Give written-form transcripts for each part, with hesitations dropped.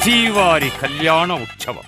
శ్రీవారి కళ్యాణ ఉత్సవం.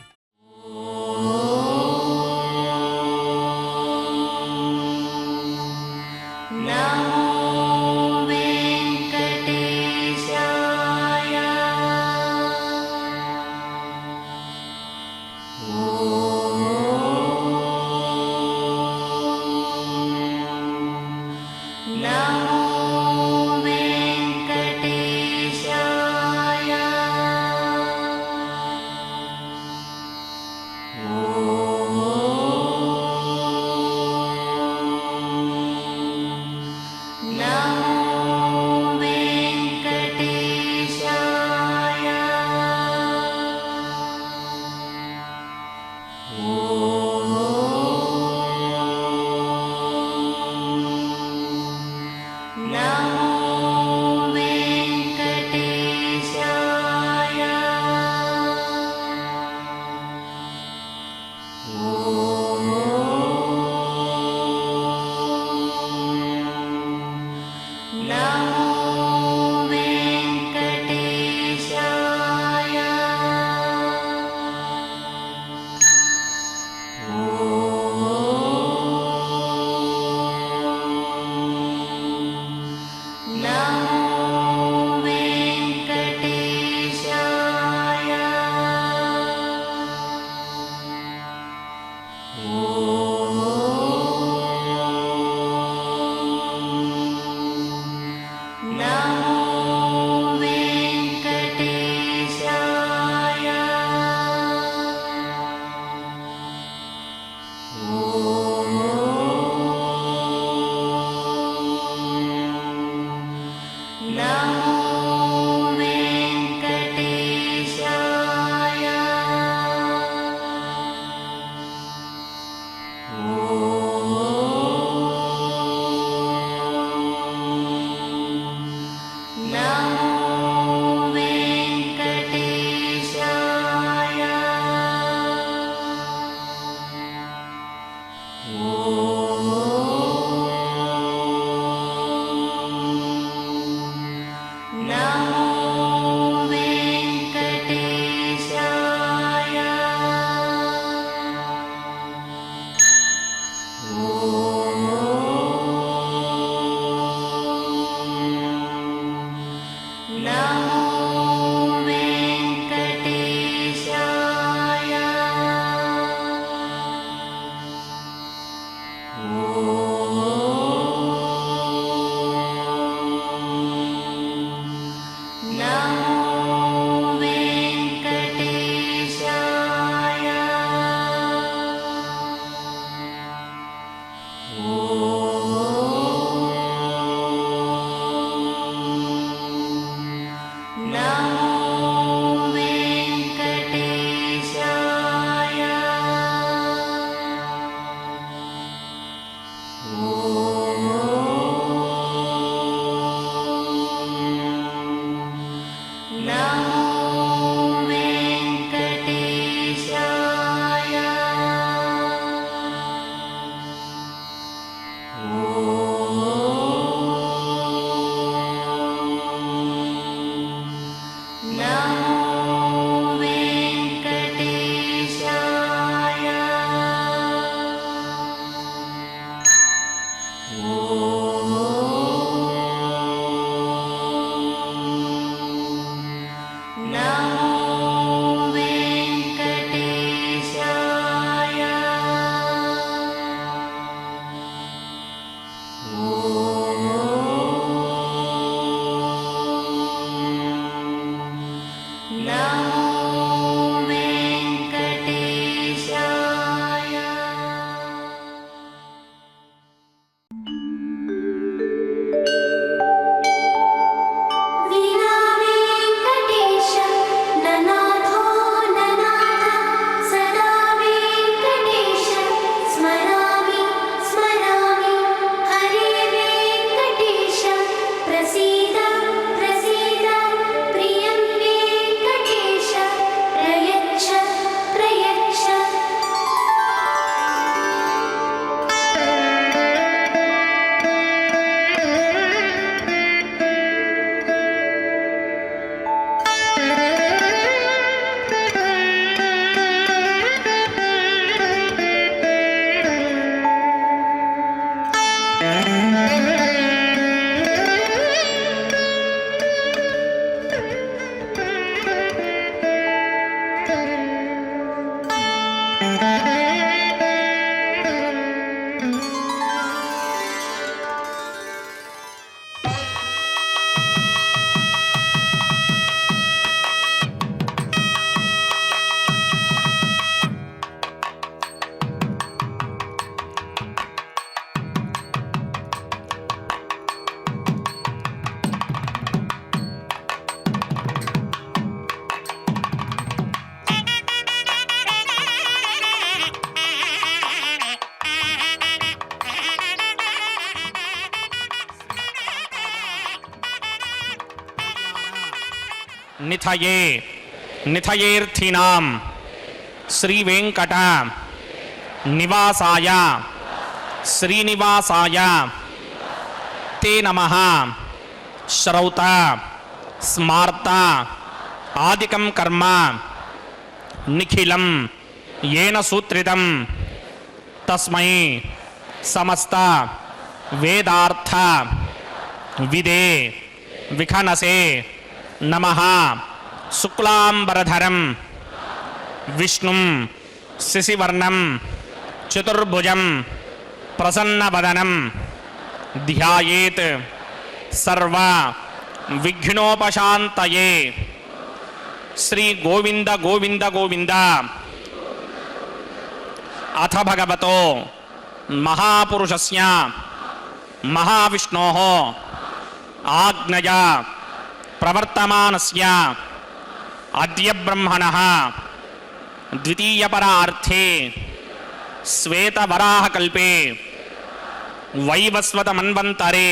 निथये निथयेऽर्थिनां श्रीवेङ्कट निवासाय श्रीनिवासाय ते नमः। श्रौत स्मार्त आदिकं कर्म निखिलं येन सूत्रितं तस्मै समस्त वेदार्थ विदे विखनसे नमः। शुक्लांबरधरं विष्णुं शिशिवर्णं चतुर्भुजं प्रसन्नवदनं ध्यायेत् सर्व विघ्नोपशान्तये। श्री गोविंद गोविंद गोविंद। अथ भगवतो महापुरुषस्य महाविष्णोः आज्ञया प्रवर्तमानस्य अद्य ब्रह्मणः द्वितीयपरार्थे श्वेतवराहकल्पे वैवस्वतमन्वन्तरे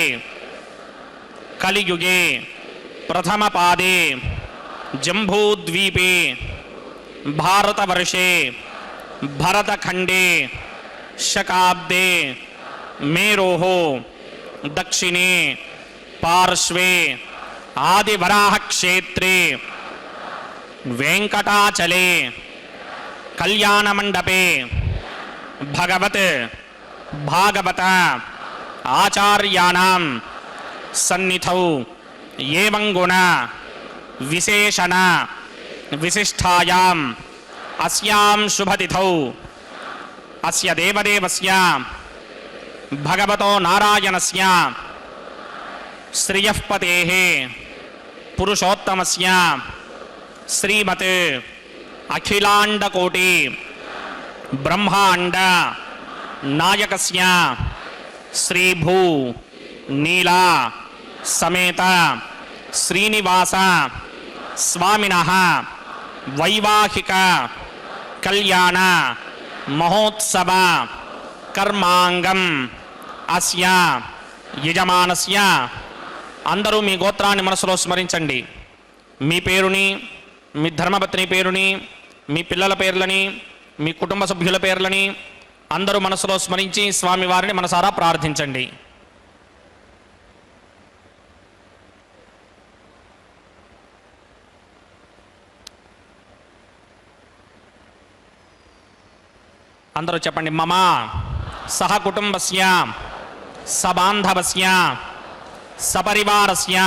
कलियुगे प्रथमपादे जम्बूद्वीपे भारतवर्षे भरतखण्डे शकाब्दे मेरोः दक्षिणे पार्श्वे आदिवराहक्षेत्रे वेङ्कटाचले कल्याणमण्डपे भगवत् भागवत आचार्याणां सन्निधौ एवं गुण विशेषण विशिष्टायाम् अस्यां शुभतिथौ अस्य देवदेवस्य भगवतो नारायणस्य श्रियः पतेः पुरुषोत्तमस्य श्रीमत् अखिलाण्डकोटि ब्रह्माण्ड नायकस्य श्रीभू नीला समेत श्रीनिवास स्वामिनः वैवाहिक कल्याण महोत्सव कर्मांगम अस्य यजमानस्य అందరూ మీ గోత్రాన్ని మనసులో స్మరించండి. మీ పేరుని, మీ ధర్మపత్ని పేరుని, మీ పిల్లల పేర్లని, మీ కుటుంబ సభ్యుల పేర్లని అందరూ మనసులో స్మరించి స్వామివారిని మనసారా ప్రార్థించండి. అందరూ చెప్పండి. మమ సహ కుటుంబస్య సబాంధవస్య సపరివారస్య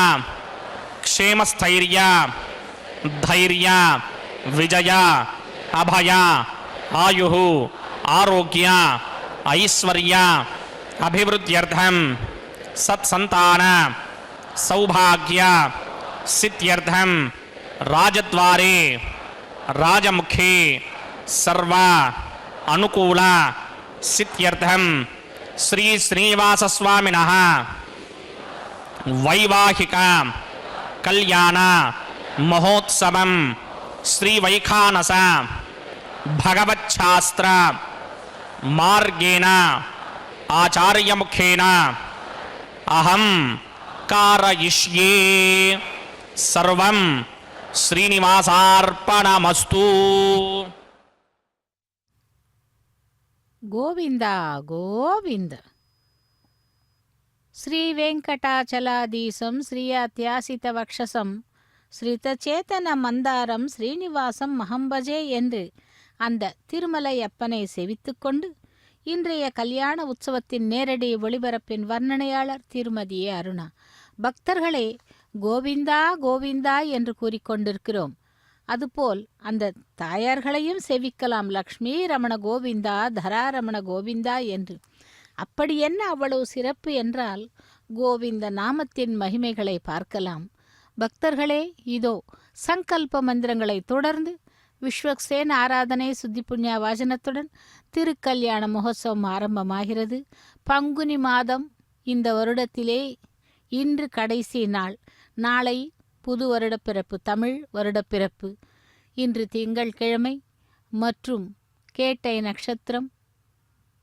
క్షేమస్థైర్య ధైర్య విజయ అభయ ఆయుః ఆరోగ్య ఐశ్వర్య అభివృద్ధ్యర్థం సత్సంతాన సౌభాగ్య సిద్ధ్యర్థం రాజద్వారే రాజముఖే సర్వ అనుకూల సిద్ధ్యర్థం శ్రీ శ్రీనివాస స్వామినః వైవాహిక కళ్యాణ మహోత్సవం శ్రీ వైఖానస భగవచ్ఛాస్త్ర మార్గేణ ఆచార్యముఖేన అహం కారయిష్యే. సర్వం శ్రీనివాసార్పణమస్తు. గోవింద గోవింద. శ్రీవేంకటాచలాధీశం శ్రీయాత్యాசிతவக்ஷசம் ஸ்ரிதச்சேதன மந்தாரம் ஸ்ரீனிவாசம் மகம்பஜே என்று அந்த திருமலையப்பனை செவித்துக்கொண்டு இன்றைய கல்யாண உற்சவத்தின் நேரடி ஒளிபரப்பின் வர்ணனையாளர் திருமதி அருணா. பக்தர்களே, கோவிந்தா கோவிந்தா என்று கூறிக்கொண்டிருக்கிறோம். அதுபோல் அந்த தாயார்களையும் செவிக்கலாம். லக்ஷ்மி ரமண கோவிந்தா, தராரமண கோவிந்தா என்று. அப்படி என்ன அவ்வளவு சிறப்பு என்றால் கோவிந்த நாமத்தின் மகிமைகளை பார்க்கலாம். பக்தர்களே, இதோ சங்கல்ப மந்திரங்களை தொடர்ந்து விஸ்வக்சேன ஆராதனை சுத்தி புண்ணிய வாசனத்துடன் திருக்கல்யாண மகோத்சவம் ஆரம்பமாகிறது. பங்குனி மாதம் இந்த வருடத்திலே இன்று கடைசி நாள். நாளை புது வருடப்பிறப்பு, தமிழ் வருடப்பிறப்பு. இன்று திங்கட்கிழமை மற்றும் கேட்டை நட்சத்திரம்.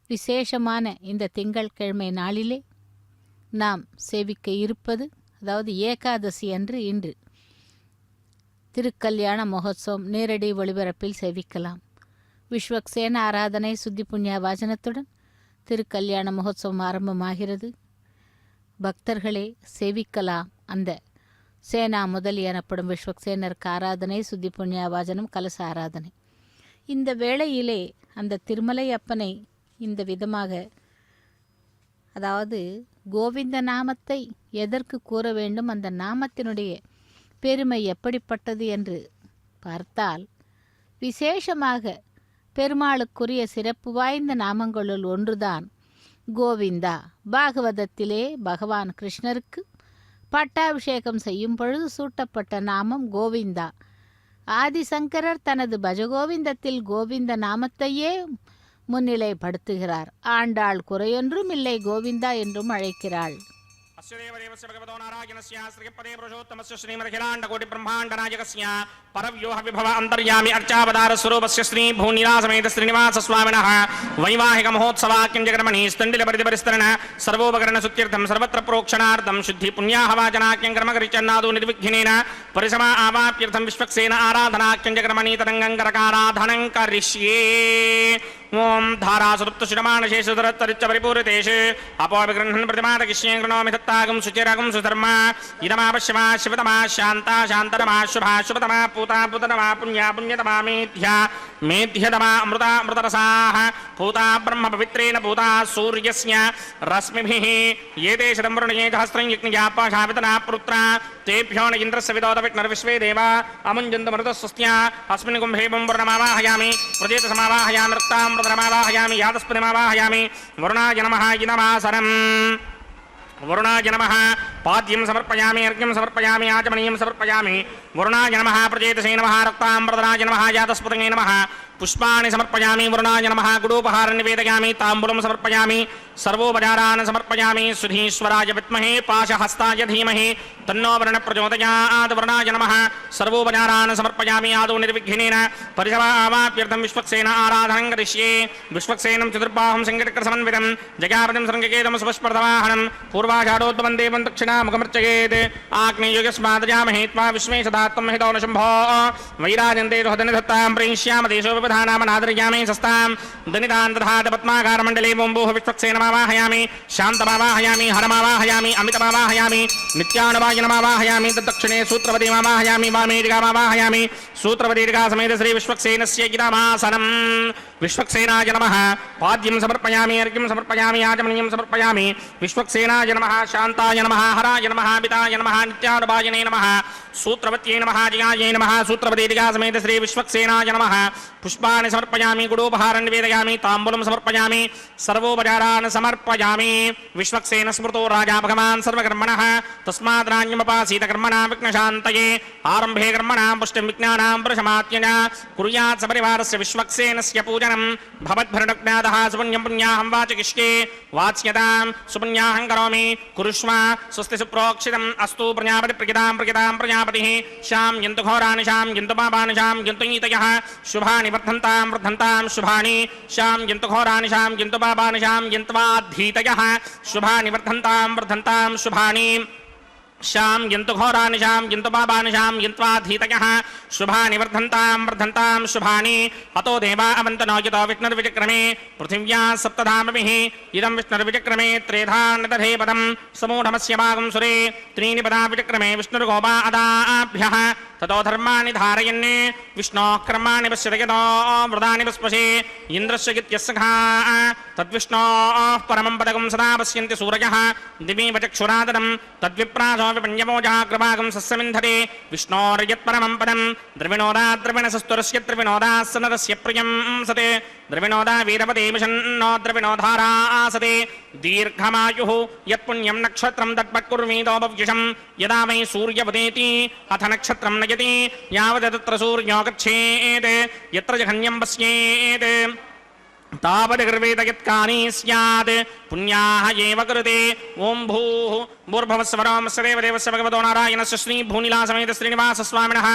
விசேஷமான இந்த திங்கட்கிழமை நாளிலே நாம் சேவிக்க இருப்பது, அதாவது ஏகாதசி அன்று இன்று திருக்கல்யாண மகோத்சவம் நேரடி ஒளிபரப்பில் சேவிக்கலாம். விஸ்வக்சேன ஆராதனை சுத்தி புண்ணிய வாசனத்துடன் திருக்கல்யாண மகோத்சவம் ஆரம்பமாகிறது. பக்தர்களே சேவிக்கலாம். அந்த சேனா முதலி எனப்படும் விஸ்வக்சேனருக்கு ஆராதனை, சுத்தி புண்ணிய வாசனம், கலச ஆராதனை. இந்த வேளையிலே அந்த திருமலை அப்பனை இந்த விதமாக, அதாவது கோவிந்த நாமத்தை எதற்கு கூற வேண்டும், அந்த நாமத்தினுடைய பெருமை எப்படிப்பட்டது என்று பார்த்தால், விசேஷமாக பெருமாளுக்குரிய சிறப்பு வாய்ந்த நாமங்களுள் ஒன்றுதான் கோவிந்தா. பாகவதத்திலே பகவான் கிருஷ்ணருக்கு பட்டாபிஷேகம் செய்யும் பொழுது சூட்டப்பட்ட நாமம் கோவிந்தா. ஆதிசங்கரர் தனது பஜகோவிந்தத்தில் கோவிந்த நாமத்தையே முன்னிலைப்படுத்துகிறார். ஆண்டாள் குறையொன்றும் இல்லை, கோவிந்தா என்றும் அழைக்கிறாள். भगवतो नारायणस्य श्रीपदे पुरुषोत्तमस्य श्रीमदखिलाण्डकोटि ब्रह्माण्डनायकस्य परव्योह विभव अन्तर्यामि अर्चावतार स्वरूपस्य श्री भूनिलासमेत श्रीनिवास स्वामिनः वैवाहिक महोत्सवाक्यञ्जकर्मणि स्तण्डिलपरिधिपरिस्तरण सर्वोपकरण सुत्यर्थं सर्वत्र प्रोक्षणार्थं शुद्धि पुण्याहवाचनाक्यङ्कर्मकरिचन्नादो निर्विघ्नेन परिसमा आवाप्यर्थं विश्वक्सेन आराधनाक्यञ्जकर्मणि तरङ्गङ्करकाराधनं करिष्ये. ओम धारा सुप्त शिरमानशेषधरत्तरिच्च परिपूरितेषु अपोविगृह्णन् प्रतिमादकिष्यें कृणोमि दत्तागं सुचिरागं सुधर्मा इदमापश्यमा शिवतमा शान्ता शान्ततमा शुभा शुभतमा पूता पूततमा पुण्या पुण्यतमा मेध्या मेध्यतमा अमृता अमृतरसाः पूता ब्रह्म पवित्रेण पूता सूर्यस्य रश्मिभिः एते शतं वरुणये सहस्रं यज्ञयापाशावितना पुत्रा तेभ्यो न इन्द्रस्य विदोदविष्णुर्विश्वे देवा अमुञ्जन्तमरुतस्वस्त्या अस्मिन् कुम्भे वरुणमावाहयामि प्रजेतसमावाहयामि रक्तां प्रतरमावाहयामि यातस्पतिमावाहयामि वरुणाय नमः इदमासनम् वरुणाय नमः पाद्यं समर्पयामि अर्घ्यं समर्पयामि आचमनीयं समर्पयामि वरुणाय नमः प्रजेतसे नमः रक्तां प्रतराय नमः यातस्पतये नमः पुष्पाणि समर्पयामि वरुणाय नमः गुडोपहारं निवेदयामि ताम्बूलं समर्पयामि सर्वोपचारान् समर्पयामि सुधीश्वराय विद्महे पाशहस्ताय धीमहि तन्नो वरुणः प्रचोदयात् वरुणाय नमः सर्वोपचारान् समर्पयामि आदौ निर्विघ्नेन परिसमावाप्यर्थं विश्वक्सेन आराधनं करिष्ये. विश्वक्सेनं चतुर्बाहुं संकटकरसमन्वितं जगापतिं शृङ्गकेतुं सुपुष्पर्धवाहनं पूर्वाषाढोद्भवं देवं दक्षिणामुखमर्चयेत् आग्नेयस्मादजामहे त्वा विश्वे सदात्मं हितो न शम्भो वैराजन्ते हृदयधत्तां प्रेष्याम देशो विधानामनादर्यामि सस्तां दनितान् दधात पद्माकारमण्डले बोम्बोः विश्वक्सेनमावाहयामि शान्तमावाहयामि हरमावाहयामि अमितमावाहयामि नित्यानुवायनमावाहयामि तद्दक्षिणे सूत्रवतीमावाहयामि वामेदिकामावाहयामि सूत्रवतीदिका समेत श्री विश्वक्सेनस्य इदमासनम्. विश्वक्सेनाय नमः पाद्यं समर्पयामि अर्घ्यं समर्पयामि आचमनीयं समर्पयामि विश्वक्सेनाय नमः शान्ताय नमः हराय नमः पिताय नमः नित्यानुवायने नमः सूत्रवत्यै नमः जिगायै नमः सूत्रवतीदिका समेत श्री विश्वक्सेनाय नमः पुष्पाणि समर्पयामि गुडोपहारं निवेदयामि ताम्बूलं समर्पयामि सर्वोपचारान् समर्पयामि. विश्वक्सेन स्मृतो राजा भगवान् सर्वकर्मणः तस्मात् राज्ञमुपासीत कर्मणां विघ्नशान्तये आरम्भे कर्मणां पुष्टिं विज्ञानां प्रशमात्यज कुर्यात् सपरिवारस्य विश्वक्सेनस्य पूजनं भवद्भरणज्ञातः सुपुण्यं पुण्याहं वाचकिष्ये वाच्यतां सुपुण्याहं करोमि कुरुष्व स्वस्ति सुप्रोक्षितम् अस्तु प्रजापतिप्रकितां प्रकितां प्रजापतिः शां यन्तु घोराणि शां यन्तु पापानि शां यन्तु नीतयः शुभानि वर्धन्तां वर्धन्तां शुभानि शां यन्तु घोराणि शां यन्तु पापानि शां यन्त्वाधीतयः शुभानि वर्धन्तां वर्धन्तां शुभानि शां यन्तु घोराणि शां यन्तु पापानि शां यन्त्वाधीतयः शुभानि वर्धन्तां वर्धन्तां शुभानि. अतो देवा अवन्तनो यतो विष्णुर्विचक्रमे पृथिव्या सप्तधामभिः इदं विष्णुर्विचक्रमे त्रेधा नदधे पदं समूढमस्य भागं सुरे त्रीणि पदा विचक्रमे विष्णुर्गोपा अदाभ्यः ततो धर्माणि धारयन् विष्णोः कर्माणि पश्यति यतो वृदानि पस्पशे इन्द्रस्य गित्यस्य घा तद्विष्णोः परमं पदकं सदा पश्यन्ति सूरयः दिवि वचक्षुरादनं तद्विप्रासो विपण्यमोजः कृपागं सस्यमिन्धते विष्णोर्यत्परमं पदं द्रविणोदा द्रविणसस्तुरस्य द्रविणोदास्य नरस्य प्रियं सते द्रविणोदा वीरपते मिषन्नो द्रविणोधारा आसते दीर्घमायुः यत्पुण्यं नक्षत्रं तत्पत्कुर्वीतोपव्युषं यदा वै सूर्यवदेति अथ नक्षत्रं नयति यावत् तत्र सूर्यो गच्छेत् यत्र जघन्यं पश्येत् तावद् गर्वेत यत्कानि स्यात् पुण्याः एव कृते. ओं भूः भूर्भुवस्वरं देवदेवस्य भगवतो नारायणस्य श्री भूनिलासमेत श्रीनिवास स्वामिनः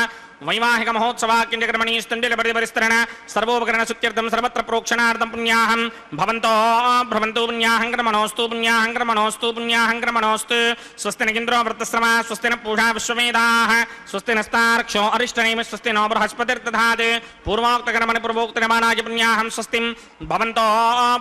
వైవాహిక మహోత్సవాక్యంజకర్మణి స్తుండిలపరిపరిస్తరణ సర్వోపకరణ సుత్యర్థం సర్వత్ర ప్రోక్షణార్థం పుణ్యాహం భవంతో భ్రవంతు పుణ్యాహంక్రమణోస్తు పుణ్యాహంక్రమణోస్తు పుణ్యాహంక్రమణోస్తు స్వస్తి నింద్రో వృత్తశ్రమ స్వస్తి న పూషా విశ్వవేదాః స్వస్తి నస్తార్క్షో అరిష్టనేమి స్వస్తి నో బృహస్పతిర్దధాత్ పూర్వోక్తకర్మణి పూర్వోక్తకర్మణాయ పుణ్యాహం స్వస్తిం భవంతో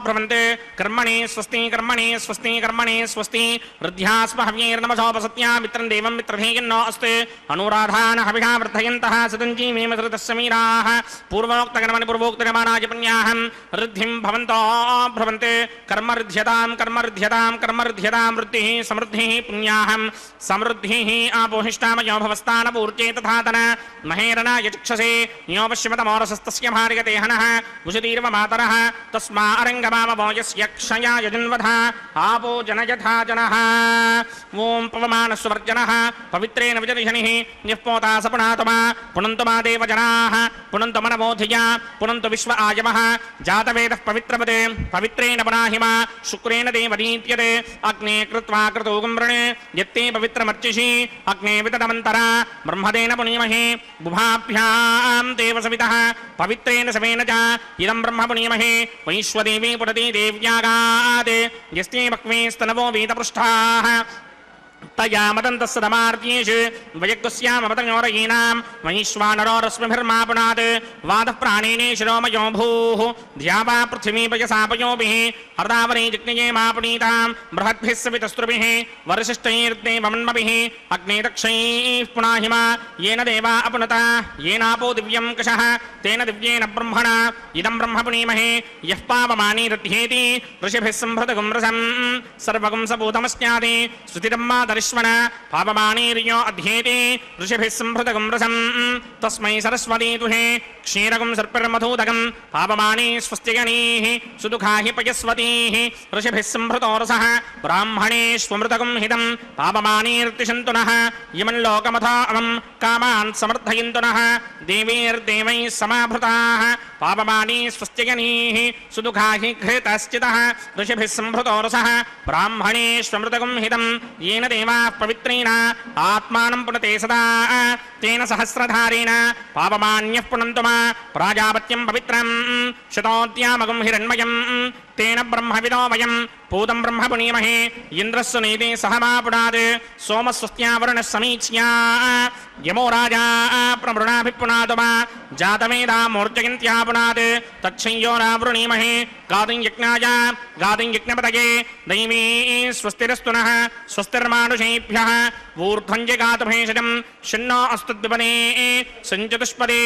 భ్రవంతే కర్మణి స్వస్తి కర్మణి స్వస్తి కర్మణి స్వస్తి వృద్ధ్యాస్మ హవ్యైర్నమసోపసత్యా మిత్రం దేవం మిత్రధేయన్నో అస్తు అనురాధాన హవిషా వృద్ధయంతః సతంజీవేమ సృతస్సమీరాः పూర్వోక్తకర్మణి పూర్వోక్తకర్మణాయ పుణ్యాహం వృద్ధిం భవంతో భ్రవంతే కర్మరుధ్యతాం కర్మరుధ్యతాం కర్మరుధ్యతాం వృద్ధిః సమృద్ధిః పుణ్యాహం సమృద్ధిః ఆపోహిష్టామయో భవస్థానపూర్చే తథాతన మహేరణాయ చక్షసే यो पश्यमतमोरसस्तस्य भार्गते हनः उषतीर्व मातरः तस्मा अरङ्गमामवो यस्य क्षयाय जन्वधः आपो जनयथा जनः ॐ पवमानस्वर्जनः पवित्रेण विजनिषणिः यः पोता सपुनातमा पुनन्तु मा देवजनाः पुनन्तु मनमोधिया पुनन्तु विश्व आयवः जातवेदः पवित्रवत् पवित्रेण पुनाहिमा शुक्रेण देवनीत्यते अग्ने कृत्वा क्रतुगं वृणे यत्ते पवित्रमर्चिषि अग्ने विततमन्तरा ब्रह्मदेन पुनीमहे बुभाभ्यां देव सवितः पवित्रेण समेन च इदं ब्रह्म पुनीमहे वैश्वदेवी पुरति देव्यागात् यस्ते वक्वे स्तनवो वीतपृष्ठाः तया मदन्तस्सदमार्त्येषु वयग्स्यामपतयोरयीनां वैश्वानरो रश्मिभिर्मापुनात् वादः प्राणेने शिरोमयो भूः ध्यावा पृथिवी पयसापयोभिः अर्धावरे जिज्ञये मापुनीतां बृहद्भिः सवितस्त्रुभिः वरशिष्टैर्देवमन्मभिः अग्ने दक्षैः पुनाहिमा येन देवा अपुनता येनापो दिव्यं कषः तेन दिव्येन ब्रह्मणा इदं ब्रह्म पुनीमहे यः पावमानी दध्येति ऋषिभिः सम्भृतगुं रसं सर्वगुं सपूतमस्यादि स्तुतिरम्मा दर्श्वन पापमानीर्यो अध्येति ऋषिभिः सम्भृतगुं रसं तस्मै सरस्वती दुहे क्षीरगुं सर्पिर्मधूदकं पापमानी स्वस्तिगणीः सुदुःखा हि पयस्वतीः ऋषिभिः सम्भृतो रसः ब्राह्मणेष्वमृतगुं हितं पापमानीर्तिषन्तु नः इमं लोकमथामं कामान् समर्थयन्तु नः देवीर्देवैः समाभृताः पापमानी स्वस्तिगणीः सुदुःखा हि घृतश्चितः ऋषिभिः सम्भृतो रसः ब्राह्मणेष्वमृतगुं हितं येन देवाः पवित्रेण आत्मानं पुनते सदा तेन सहस्रधारेण पापमान्यः पुनन्तु मा प्राजापत्यं पवित्रं शतोद्यामगं हिरण्मयं तेन ब्रह्मविदो वयं पूतं ब्रह्म पुनीमहे इन्द्रस्य नीते सहमापुनात् सोमस्वस्त्यावरुणः समीच्या यमो राजा प्रमृणाभिपुनात् मा जातवेदा मूर्जयन्त्यापुनात् तच्छंयो नावृणीमहे गादिं यज्ञाय गादिं यज्ञपतये दैवी स्वस्तिरस्तु नः स्वस्तिर्मानुषेभ्यः ऊर्ध्वं जगातु भेषजं शन्नो अस्तु द्विपदे सञ्चतुष्पदे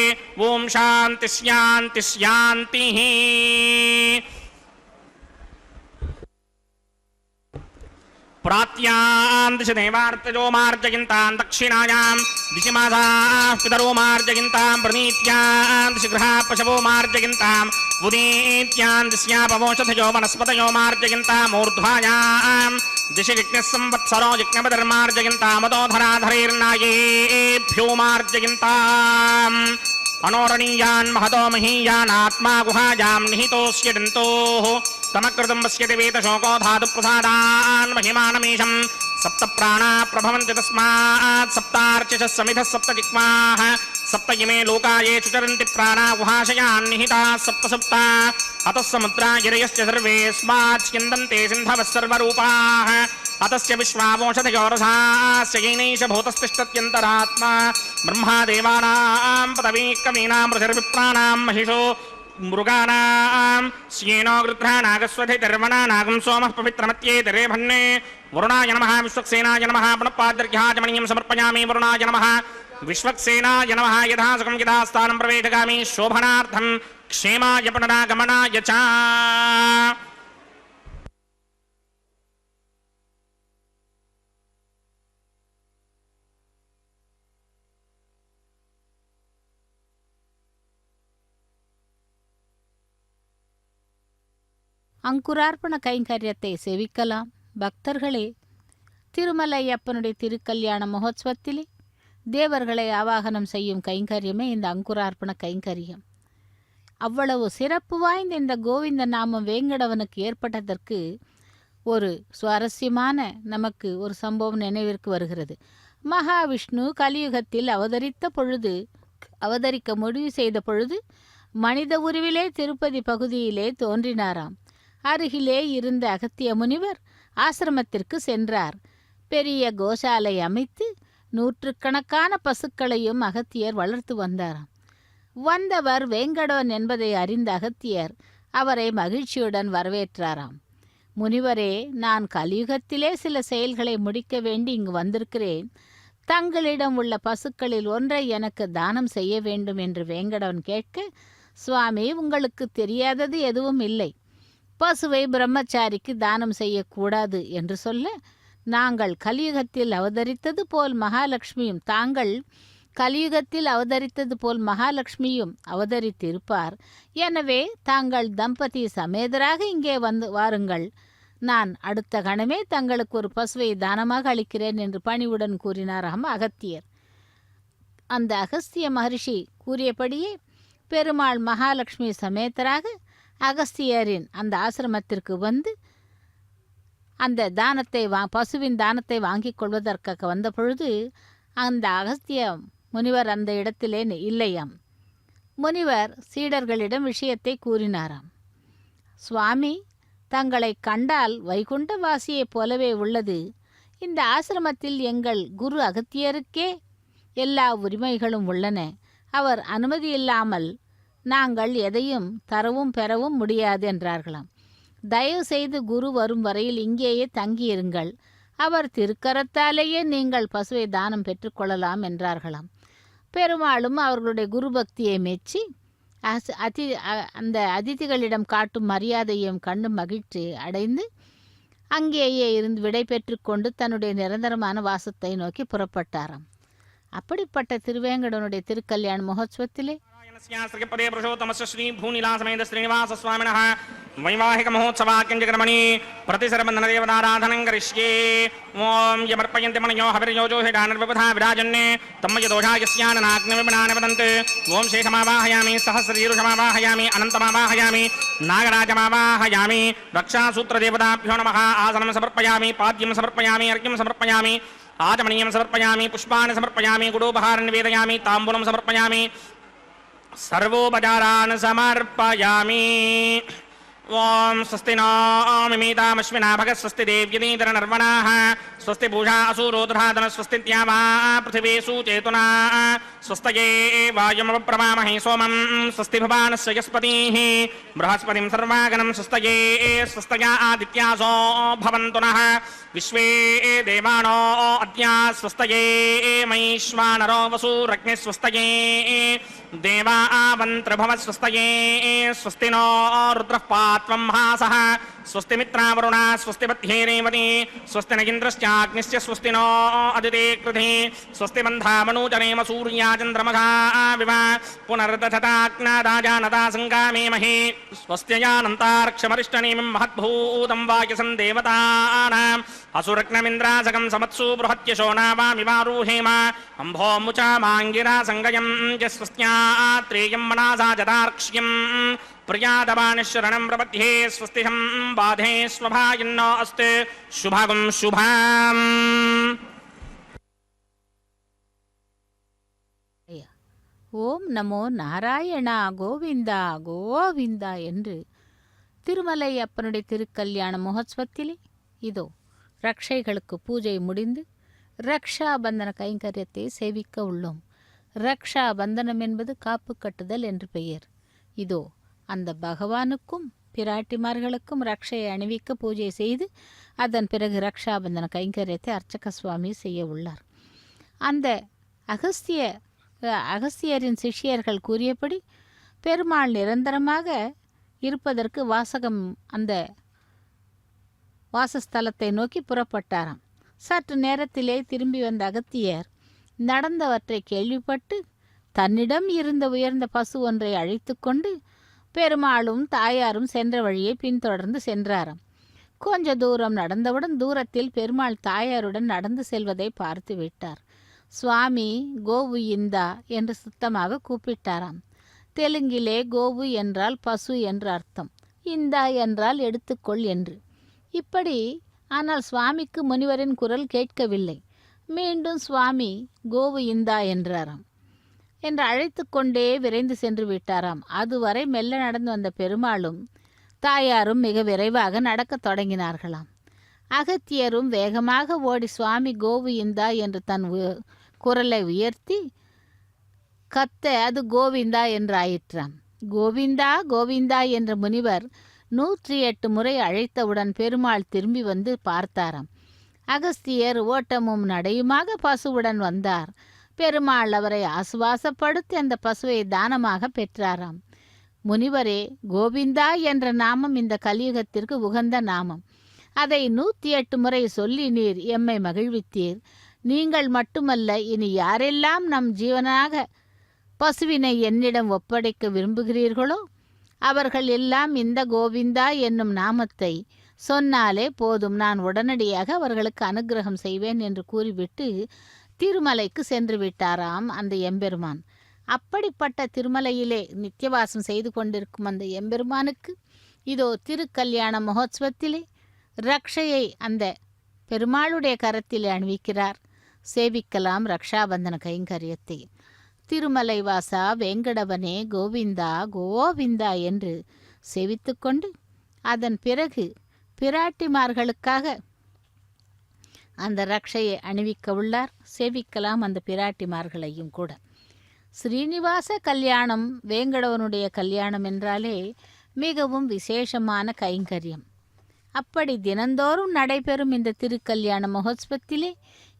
ॐ शान्ति शान्ति शान्तिः प्रात्यां दिशि देवार्तजो मार्जयन्तां दक्षिणायां दिशि मासाः पितरो मार्जयन्तां प्रणीत्यां दिशि गृहाः पशवो मार्जयन्ताम् उदीत्यां दिश्यापवोषधयो वनस्पतयो मार्जयन्ताम् ऊर्ध्वायां दिशि यज्ञः संवत्सरो यज्ञपतिर्मार्जयन्तामदोधराधरैर्नायेभ्यो मार्जयन्ताम् अनोरणीयान् महतो महीयान् आत्मा गुहायां निहितोऽस्य दन्तोः तमकृतं पश्यति वेतशोको धातुप्रसादान् महिमानमीशं सप्त प्राणा प्रभवन्ति तस्मात् सप्तार्चिषः समिधः सप्त जिह्वाः सप्त इमे लोकाये चुचरन्ति प्राणा गुहाशयान् निहिताः सप्त सप्त अतः समुद्रा गिरयश्च सर्वेऽस्मात् स्यन्दन्ते सिन्धवः सर्वरूपाः अतस्य विश्वावोषधयोरसास्य येनैष भूतस्तिष्ठत्यन्तरात्मा ब्रह्मा देवानां पदवी कवीनां पृथिर्विप्राणां महिषो मृगानां स्येनो गृध्रानागस्वधिर्वणानागं सोमः पवित्रमत्येतरे भन्ने वरुणाय नमः विश्वक्सेनाय नमः पुनःपाद्यर्घ्याचमणीयं समर्पयामि वरुणाय नमः विश्वक्सेनाय नमः यथासुखं यथास्थानं प्रवेशगामि शोभनार्थं क्षेमाय पुनरागमनाय च அங்குரார்ப்பண கைங்கரியத்தை செவிக்கலாம். பக்தர்களே, திருமலையப்பனுடைய திருக்கல்யாண மகோத்சவத்திலே தேவர்களை ஆவாகனம் செய்யும் கைங்கரியமே இந்த அங்குரார்ப்பண கைங்கரியம். அவ்வளவு சிறப்பு வாய்ந்த இந்த கோவிந்த நாமம் வேங்கடவனுக்கு ஏற்பட்டதற்கு ஒரு சுவாரஸ்யமான நமக்கு ஒரு சம்பவம் நினைவிற்கு வருகிறது. மகாவிஷ்ணு கலியுகத்தில் அவதரித்த பொழுது அவதரிக்க முடிவு செய்த பொழுது மனித உருவிலே திருப்பதி பகுதியிலே தோன்றினாராம். அருகிலே இருந்த அகத்திய முனிவர் ஆசிரமத்திற்கு சென்றார். பெரிய கோசாலை அமைத்து நூற்றுக்கணக்கான பசுக்களையும் அகத்தியர் வளர்த்து வந்தாராம். வந்தவர் வேங்கடவன் என்பதை அறிந்த அகத்தியர் அவரை மகிழ்ச்சியுடன் வரவேற்றாராம். முனிவரே, நான் கலியுகத்திலே சில செயல்களை முடிக்க வேண்டி இங்கு வந்திருக்கிறேன். தங்களிடம் உள்ள பசுக்களில் ஒன்றை எனக்கு தானம் செய்ய வேண்டும் என்று வேங்கடவன் கேட்க, சுவாமி, உங்களுக்கு தெரியாதது எதுவும் இல்லை. பசுவை பிரம்மச்சாரிக்கு தானம் செய்யக்கூடாது என்று சொல்ல, நாங்கள் கலியுகத்தில் அவதரித்தது போல் மகாலட்சுமியும் தாங்கள் கலியுகத்தில் அவதரித்தது போல் மகாலட்சுமியும் அவதரித்திருப்பார். எனவே தாங்கள் தம்பதி சமேதராக இங்கே வாருங்கள். நான் அடுத்த கணமே தங்களுக்கு ஒரு பசுவை தானமாக அளிக்கிறேன் என்று பணிவுடன் கூறினாராம் அகத்தியர். அந்த அகஸ்திய மகரிஷி கூறியபடியே பெருமாள் மகாலட்சுமி சமேதராக அகஸ்தியரின் அந்த ஆசிரமத்திற்கு வந்து அந்த தானத்தை பசுவின் தானத்தை வாங்கிக் கொள்வதற்காக வந்த பொழுது அந்த அகஸ்திய முனிவர் அந்த இடத்திலே இல்லையாம். முனிவர் சீடர்களிடம் விஷயத்தை கூறினாராம். சுவாமி, தங்களை கண்டால் வைகுண்ட வாசியைப் போலவே உள்ளது. இந்த ஆசிரமத்தில் எங்கள் குரு அகத்தியருக்கே எல்லா உரிமைகளும் உள்ளன. அவர் அனுமதி இல்லாமல் நாங்கள் எதையும் தரவும் பெறவும் முடியாது என்றார்களாம். தயவு செய்து குரு வரும் வரையில் இங்கேயே தங்கியிருங்கள். அவர் திருக்கரத்தாலேயே நீங்கள் பசுவை தானம் பெற்றுக்கொள்ளலாம் என்றார்களாம். பெருமாளும் அவர்களுடைய குரு பக்தியை மெச்சி அந்த அதிதிகளிடம் காட்டும் மரியாதையும் கண்டு மகிழ்ச்சி அடைந்து அங்கேயே இருந்து விடை பெற்று கொண்டு தன்னுடைய நிரந்தரமான வாசத்தை நோக்கி புறப்பட்டாராம். அப்படிப்பட்ட திருவேங்கடனுடைய திருக்கல்யாண மகோத்சவத்திலே पदे पुरुषोत्तमस्य श्री भूनिलासमेत श्रीनिवास स्वामिनः वैवाहिक महोत्सवाक्यंजकर्मणि प्रतिसर्वधनदेवताराधनं करिष्ये। ओं यमर्पयन्ति मनयो हविर्योजो हिडानर्विबुधा विराजन्ने तम्मयदोषायस्याननाग्निविपणानि वदन्ति। ओं शेषमावाहयामि सहस्रशीरुषमावाहयामि अनन्तमावाहयामि नागराजमावाहयामि रक्षासूत्रदेवताभ्यो नमः। आसनं समर्पयामि पाद्यं समर्पयामि अर्घ्यं समर्पयामि आचमनीयं समर्पयामि पुष्पाणि समर्पयामि गुडोपहारं निवेदयामि ताम्बूलं समर्पयामि सर्वोपचारान् समर्पयामि। ओं स्वस्ति नो मिमीतामश्विना भगः स्वस्ति देव्यनीतरनर्वणाः स्वस्ति पूषा असुरोधराधन स्वस्ति द्यावा पृथिवी सुचेतुना स्वस्तये वायुमप्रमामहे सोमं स्वस्ति भवानस्य यस्पतिः बृहस्पतिं सर्वागणं स्वस्तये स्वस्तया आदित्यासो भवन्तु नः विश्वे देवानो अद्या स्वस्तये वैश्वानरो वसुरग्निः स्वस्तये देवा आवन्त्रभवः स्वस्तये स्वस्ति नो रुद्रः पात्वं हासः स्वस्ति मित्रावरुणा स्वस्ति बध्ये रेवती स्वस्ति न इन्द्रश्चाग्निश्च स्वस्ति नो अदिते कृधि स्वस्ति बन्धामनूजनेम सूर्या चन्द्रमसा विव पुनर्दधताग्नादाजानता सङ्गामेमहि स्वस्त्ययानन्तार्क्षमरिष्टनेमिं महद्भूतं वाक्यसं देवतानाम् असुरग्नमिन्द्राजगं समत्सु बृहत्यशो नावामिवारूहेम अम्भोमुचा माङ्गिरा सङ्गयं च स्वस्त्यात्रेयं मनासा जदार्क्ष्यम् प्रियादवानिशरणं प्रपद्ये स्वस्तिहं बाधे स्वभायन्नो अस्ते शुभगं शुभाम्। ஓம் நமோ நாராயணா கோவிந்தா கோவிந்தா என்று திருமலை அப்பனுடைய திருக்கல்யாண மகோத்சவத்திலே இதோ ரக்ஷைகளுக்கு பூஜை முடிந்து ரக்ஷா பந்தன கைங்கரியத்தை சேவிக்க உள்ளோம். ரக்ஷா பந்தனம் என்பது காப்பு கட்டுதல் என்று பெயர். இதோ அந்த பகவானுக்கும் பிராட்டிமார்களுக்கும் ரக்ஷையை அணிவிக்க பூஜை செய்து அதன் பிறகு ரக்ஷாபந்தன கைங்கரியத்தை அர்ச்சக சுவாமி செய்ய உள்ளார். அந்த அகஸ்தியரின் சிஷ்யர்கள் கூறியபடி பெருமாள் நிரந்தரமாக இருப்பதற்கு வாசகம் அந்த வாசஸ்தலத்தை நோக்கி புறப்பட்டாராம். சற்று நேரத்திலே திரும்பி வந்த அகத்தியர் நடந்தவற்றை கேள்விப்பட்டு தன்னிடம் இருந்த உயர்ந்த பசு ஒன்றை அழைத்து கொண்டு பெருமாளும் தாயாரும் சென்ற வழியை பின்தொடர்ந்து சென்றாராம். கொஞ்ச தூரம் நடந்தவுடன் தூரத்தில் பெருமாள் தாயாருடன் நடந்து செல்வதை பார்த்து விட்டார். சுவாமி கோவு இந்தா என்று சுத்தமாக கூப்பிட்டாராம். தெலுங்கிலே கோவு என்றால் பசு என்று அர்த்தம், இந்தா என்றால் எடுத்துக்கொள் என்று. இப்படி ஆனால் சுவாமிக்கு முனிவரின் குரல் கேட்கவில்லை. மீண்டும் சுவாமி கோவு இந்தா என்றாராம். என்று அழைத்து கொண்டே விரைந்து சென்று விட்டாராம். அதுவரை மெல்ல நடந்து வந்த பெருமாளும் தாயாரும் மிக விரைவாக நடக்கத் தொடங்கினார்களாம். அகத்தியரும் வேகமாக ஓடி சுவாமி கோவிந்தா என்று தன் குரலை உயர்த்தி கத்த அது கோவிந்தா என்று ஆயிற்றாம். கோவிந்தா கோவிந்தா என்ற முனிவர் 108 முறை அழைத்தவுடன் பெருமாள் திரும்பி வந்து பார்த்தாராம். அகஸ்தியர் ஓட்டமும் நடையுமாக பசுவுடன் வந்தார். பெருமாள் அவரை ஆசுவாசப்படுத்தி அந்த பசுவை தானமாக பெற்றாராம். முனிவரே, கோவிந்தா என்ற நாமம் இந்த கலியுகத்திற்கு உகந்த நாமம். அதை 108 முறை சொல்லி நீர் எம்மை மகிழ்வித்தீர். நீங்கள் மட்டுமல்ல, இனி யாரெல்லாம் நம் ஜீவனாக பசுவினை என்னிடம் ஒப்படைக்க விரும்புகிறீர்களோ அவர்கள் எல்லாம் இந்த கோவிந்தா என்னும் நாமத்தை சொன்னாலே போதும், நான் உடனடியாக அவர்களுக்கு அனுக்கிரகம் செய்வேன் என்று கூறிவிட்டு திருமலைக்கு சென்று விட்டாராம் அந்த எம்பெருமான். அப்படிப்பட்ட திருமலையிலே நித்தியவாசம் செய்து கொண்டிருக்கும் அந்த எம்பெருமானுக்கு இதோ திருக்கல்யாண மகோத்சவத்திலே ரக்ஷையை அந்த பெருமாளுடைய கரத்திலே அணிவிக்கிறார். சேவிக்கலாம் ரக்ஷாபந்தன கைங்கரியத்தை. திருமலை வாசா வெங்கடவனே கோவிந்தா கோவிந்தா என்று சேவித்து கொண்டு அதன் பிறகு பிராட்டிமார்களுக்காக அந்த ரக்ஷையை அணிவிக்க உள்ளார். சேவிக்கலாம் அந்த பிராட்டிமார்களையும் கூட. ஸ்ரீனிவாச கல்யாணம், வேங்கடவனுடைய கல்யாணம் என்றாலே மிகவும் விசேஷமான கைங்கரியம். அப்படி தினந்தோறும் நடைபெறும் இந்த திருக்கல்யாண மகோத்சவத்திலே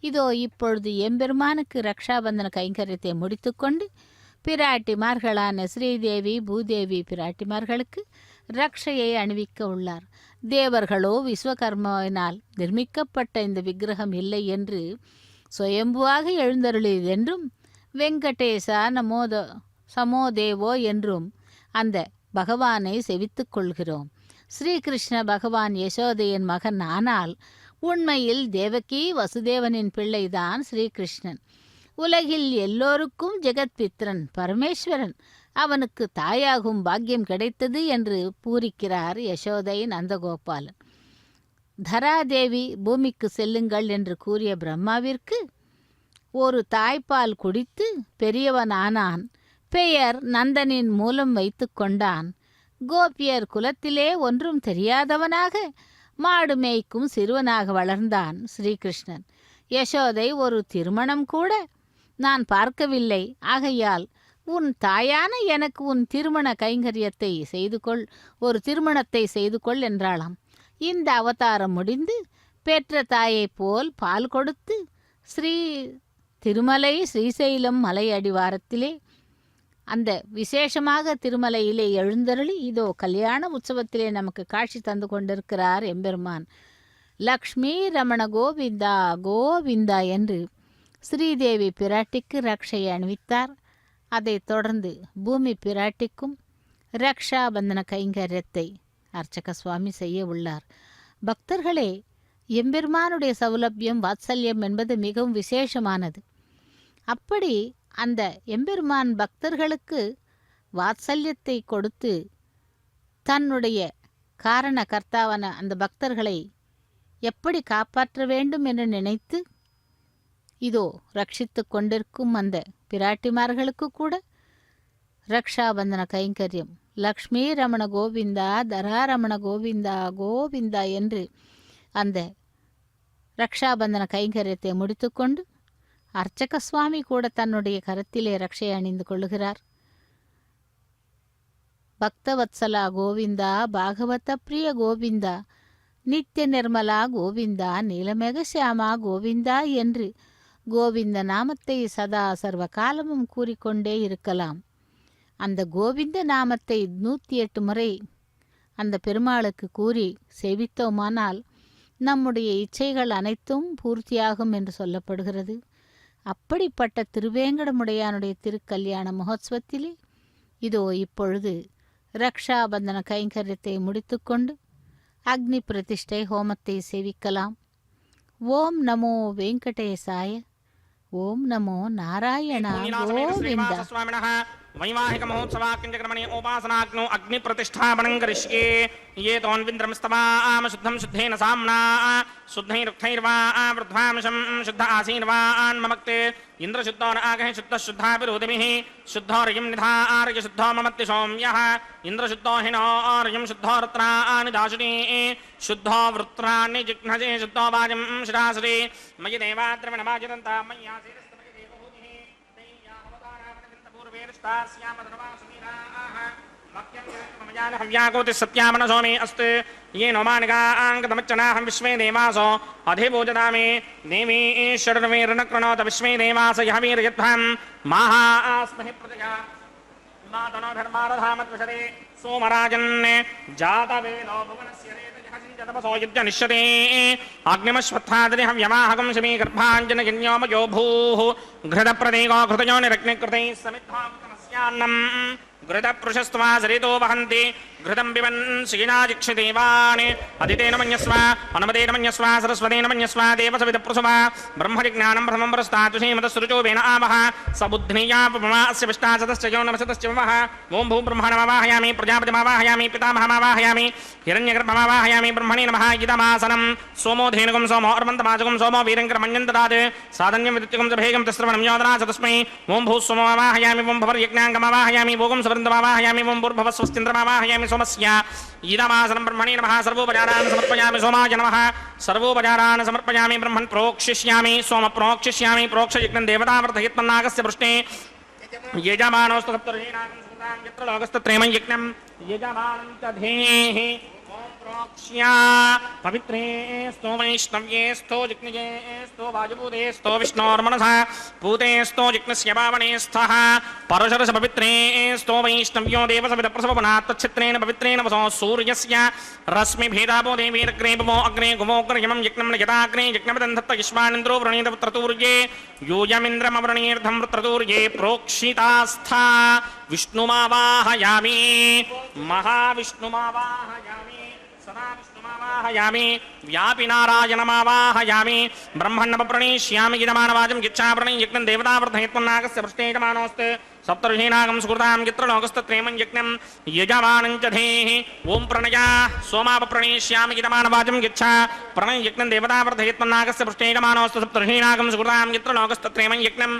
இதோ இப்பொழுது எம்பெருமானுக்கு ரக்ஷாபந்தன கைங்கரியத்தை முடித்துக்கொண்டு பிராட்டிமார்களான ஸ்ரீதேவி பூதேவி பிராட்டிமார்களுக்கு ரக்ஷையை அணிவிக்க உள்ளார். தேவர்களோ விஸ்வகர்மாவினால் நிர்மிக்கப்பட்ட இந்த விக்கிரகம் இல்லை என்று சுயம்புவாக எழுந்தருளியது என்றும் வெங்கடேசா சமோதேவோ என்றும் அந்த பகவானை செவித்துக் கொள்கிறோம். ஸ்ரீகிருஷ்ண பகவான் யசோதையின் மகன் ஆனால் உண்மையில் தேவகி வசுதேவனின் பிள்ளைதான் ஸ்ரீகிருஷ்ணன். உலகில் எல்லோருக்கும் ஜெகத்பித்ரன் பரமேஸ்வரன். அவனுக்கு தாயாகும் பாக்கியம் கிடைத்தது என்று பூரிக்கிறார் யசோதை நந்தகோபாலன். தராதேவி பூமிக்கு செல்லுங்கள் என்று கூறிய பிரம்மாவிற்கு ஒரு தாய்ப்பால் குடித்து பெரியவனானான். பெயர் நந்தனின் மூலம் வைத்து கொண்டான். கோபியர் குலத்திலே ஒன்றும் தெரியாதவனாக மாடு மேய்க்கும் சிறுவனாக வளர்ந்தான் ஸ்ரீகிருஷ்ணன். யசோதை ஒரு திருமணம் கூட நான் பார்க்கவில்லை, ஆகையால் உன் தாயான எனக்கு உன் திருமண கைங்கரியத்தை செய்து கொள், ஒரு திருமணத்தை செய்து கொள் என்றாளாம். இந்த அவதாரம் முடிந்து பெற்ற தாயைப் போல் பால் கொடுத்து திருமலை ஸ்ரீசைலம் மலை அடிவாரத்திலே அந்த விசேஷமாக திருமலையிலே எழுந்தருளி இதோ கல்யாண உற்சவத்திலே நமக்கு காட்சி தந்து கொண்டிருக்கிறார் எம்பெருமான். லக்ஷ்மி ரமண கோவிந்தா கோவிந்தா என்று ஸ்ரீதேவி பிராட்டிக்கு ரக்ஷையை அணிவித்தார். அதைத் தொடர்ந்து பூமி பிராட்டிக்கும் ரக்ஷாபந்தன கைங்கரியத்தை அர்ச்சக சுவாமி செய்ய உள்ளார். பக்தர்களே, எம்பெருமானுடைய சௌலபியம் வாத்சல்யம் என்பது மிகவும் விசேஷமானது. அப்படி அந்த எம்பெருமான் பக்தர்களுக்கு வாத்சல்யத்தை கொடுத்து தன்னுடைய காரண கர்த்தாவான அந்த பக்தர்களை எப்படி காப்பாற்ற வேண்டும் என்று நினைத்து இதோ ரட்சித்து கொண்டிருக்கும் அந்த பிராட்டிமார்களுக்கு கூட ரக்ஷாபந்தன கைங்கரியம் லக்ஷ்மி ரமண கோவிந்தா தராரமண கோவிந்தா கோவிந்தா என்று அந்த ரக்ஷாபந்தன கைங்கரியத்தை முடித்துக்கொண்டு அர்ச்சக சுவாமி கூட தன்னுடைய கரத்திலே ரக்ஷை அணிந்து கொள்ளுகிறார். பக்தவத்சலா கோவிந்தா பாகவத பிரிய கோவிந்தா நித்திய நிர்மலா கோவிந்தா நீலமேக சியாமா கோவிந்தா என்று கோவிந்த நாமத்தை சதா சர்வ காலமும் கூறிக்கொண்டே இருக்கலாம். அந்த கோவிந்த நாமத்தை 108 முறை அந்த பெருமாளுக்கு கூறி சேவித்தோமானால் நம்முடைய இச்சைகள் அனைத்தும் பூர்த்தியாகும் என்று சொல்லப்படுகிறது. அப்படிப்பட்ட திருவேங்கடமுடையானுடைய திருக்கல்யாண மகோத்சவத்திலே இதோ இப்பொழுது ரக்ஷாபந்தன கைங்கரியத்தை முடித்துக்கொண்டு அக்னி பிரதிஷ்டை ஹோமத்தை சேவிக்கலாம். ஓம் நமோ வெங்கடேசாய, ஓம் நமோ நாராயண கோவிந்தா. वैवाहिक महोत्सवाक्यक्रमणे उपासनाग्नौ अग्निप्रतिष्ठापनं करिष्ये ये तोन्विन्द्रमस्तवाम शुद्धं शुद्धेन साम्ना शुद्धैरुक्थैर्वा वृद्ध्वांशं शुद्ध आसीर्वान् ममक्ते इन्द्रशुद्धो न आगहे शुद्धः शुद्धाभिरोधिभिः शुद्धो रयं निधार्य शुद्धो ममत्ति सौम्यः इन्द्रशुद्धो हिनो आर्यं शुद्धो रत्राणि दाशुने शुद्धो वृत्राणि जिघ्नजे शुद्धो वाजं शिरासुरे मयि देवाद्रविणमाजिदन्ता मय्यासीरस्तमयि देवभूतिः हव्याकोति सत्यामनसोमे अस्ते ये नोमानिकाङ्गतमच्चनाहं विश्वे देवासो अधिभोजदामे देवी षड्वीर्नकृणोत विश्वे देवास यः वीर्यध्वं माहास्महि प्रजया मातनोभिर्मारधामद्विषदे सोमराजन् जातवेदो भुवनस्य रेतजहसिञ्जतपसो युज्यनिष्यते अग्निमश्वत्थादिह व्यवाहकं शमी गर्भाञ्जनयज्ञोमयो भूः घृतप्रदेको घृतयोनिरग्निकृतैः समिद्धामस्यान्नम् घृतपृषस्त्वा सरितो वहन्ति घृतं पिबन् क्षीणाजिक्षिदेवान् अदितेन मन्यस्व अनुमतेन मन्यस्व सरस्वतेन मन्यस्व देवसविदप्रसव ब्रह्मजिज्ञानं ब्रह्मं परस्तातुषीमतसृजोवेन आवह सबुद्ध्नीयापमा अस्य विष्टासतश्च यो नमसतश्च वः ॐ भूब्रह्मणमावाहयामि प्रजापतिमावाहयामि पितामहमावाहयामि हिरण्यगर्भमावाहयामि ब्रह्मणे नमः इदमासनं सोमो धेनुकं सोमो अर्वन्तमाजकं सोमो वीरङ्करमन्यन्तदात् साधन्यं विद्युत्कं च भेगं तस्रवणं योदना च तस्मै ॐ भूस्वमवाहयामि ॐ भवर्यज्ञाङ्गमावाहयामि भोगं सवृन्दमावाहयामि ॐ भूर्भवस्वस्तिन्द्रमावाहयामि सोमस्य इदमासनं ब्रह्मणे नमः सर्वोपचारान् समर्पयामि सोमाय नमः सर्वोपचारान् समर्पयामि ब्रह्मन् प्रोक्षिष्यामि सोम प्रोक्षिष्यामि प्रोक्षयज्ञं देवतावर्धयत्मन्नागस्य पृष्ठे यजमानोऽस्तु सप्तर्षीणागं सुकृतां यत्र लोकस्तत्रैमं यज्ञं यजमानं च धेः प्रोक्ष्या पवित्रे स्तो वैष्णव्ये स्तो जिग्निजे स्तो वायुभूते स्तो विष्णोर्मनसा भूते स्तो जिग्नस्य पावने स्थः परशरस पवित्रे स्तो वैष्णव्यो देवसविदप्रसवनात् तच्छित्रेण पवित्रेण वसो सूर्यस्य रश्मिभेदापो देवीरग्रे भवो अग्रे गुमोग्रयमं यज्ञं यदाग्रे यज्ञपदन्धत्त युष्मानिन्द्रो वृणीत पुत्रतूर्ये यूयमिन्द्रमवृणीर्धं वृत्रतूर्ये प्रोक्षितास्था विष्णुमावाहयामि महाविष्णुमावाहयामि सदा विष्णुमावाहयामि व्यापिनारायणमावाहयामि ब्रह्मण्णप्रणीष्यामि गिदमानवाचं गिच्छाप्रणीं यज्ञं देवतावर्धयत्मन्नागस्य पृष्ठेजमानोऽस्ते सप्तर्षीणागं सुकृतां यत्र लोकस्तत्रैमं यज्ञं यजमानं च धेः ॐ प्रणया सोमापप्रणीष्यामि गिदमानवाचं गिच्छा प्रणय यज्ञं देवतावर्धयत्मन्नागस्य पृष्ठेजमानोऽस्ते सप्तर्षीणागं सुकृतां यत्र लोकस्तत्रैमं यज्ञं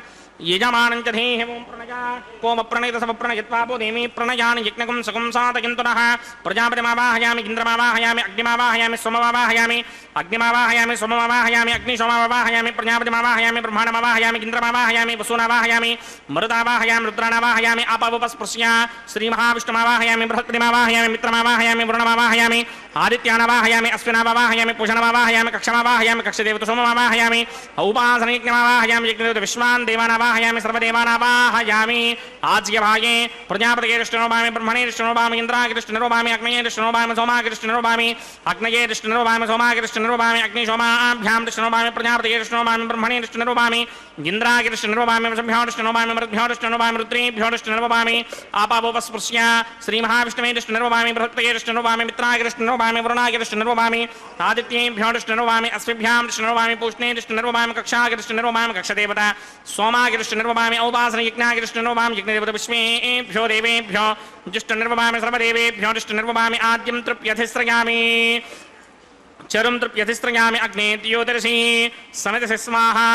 यजमानं च धेः ॐ प्रणया कोमप्रणयतसमप्रणयत्वापो देवी प्रणयानि यज्ञकं सकं साधयन्तुनः प्रजापतिमावाहयामि इन्द्रमावाहयामि अग्निमावाहयामि सोममावाहयामि अग्निमावाहयामि सोममावाहयामि अग्निशोममावाहयामि प्रजापतिमावाहयामि ब्रह्माणमावाहयामि इन्द्रमावाहयामि वसुनावाहयामि मरुदावाहयामि रुद्राणावाहयामि आपावपस्पृश्य श्रीमहाविष्णुमावाहयामि बृहस्पतिमावाहयामि मित्रमावाहयामि वरुणमावाहयामि आदित्यानावाहयामि अश्विनावाहयामि पूषणमावाहयामि कक्षमावाहयामि कक्षदेवतसोममावाहयामि औपासनयज्ञमावाहयामि यज्ञदेवत विश्वान् देवानावाहयामि सर्वदेवानावाहयामि आज्यभागे प्रजापतिर्ष्णोभामि ब्रह्मणेर्ष्णोभामि इन्द्रागिर्ष्णोभामि अग्नयेर्ष्णोभामि सोमागिर्ष्णोभामि अग्नयेर्ष्णोभामि सोमागिर्ष्णोभामि अग्निशोमाभ्यां कृष्णोभामि प्रजापतिर्ष्णोभामि ब्रह्मणेर्ष्णोभामि इन्द्रागिर्ष्णोभामि वसुभ्योर्ष्णोभामि मरुद्भ्योर्ष्णोभामि रुद्रेभ्योर्ष्णोभामि आपावपस्पृश्य श्रीमहाविष्णुवेर्ष्णोभामि बृहस्पतिर्ष्णोभामि मित्रागिर्ष्णोभामि वरुणागिर्ष्णोभामि आदित्येभ्योर्ष्णोभामि अश्विभ्यां पुष्णेर्ष्णोभामि कक्षागिर्ष्णोभामि कक्षदेवता सोमागिर्ष्णोभामि औपासनयज्ञागिर्ष्णोभामि यज्ञदेवता विश्वेभ्यो देवेभ्यो जिष्णुर्वभामि सर्वदेवेभ्यो जिष्णुर्वभामि आद्यं तृप्यधिस्रयामि चरुं तृप्यधिस्रयामि अग्ने द्योदर्शि समितसि स्वाहा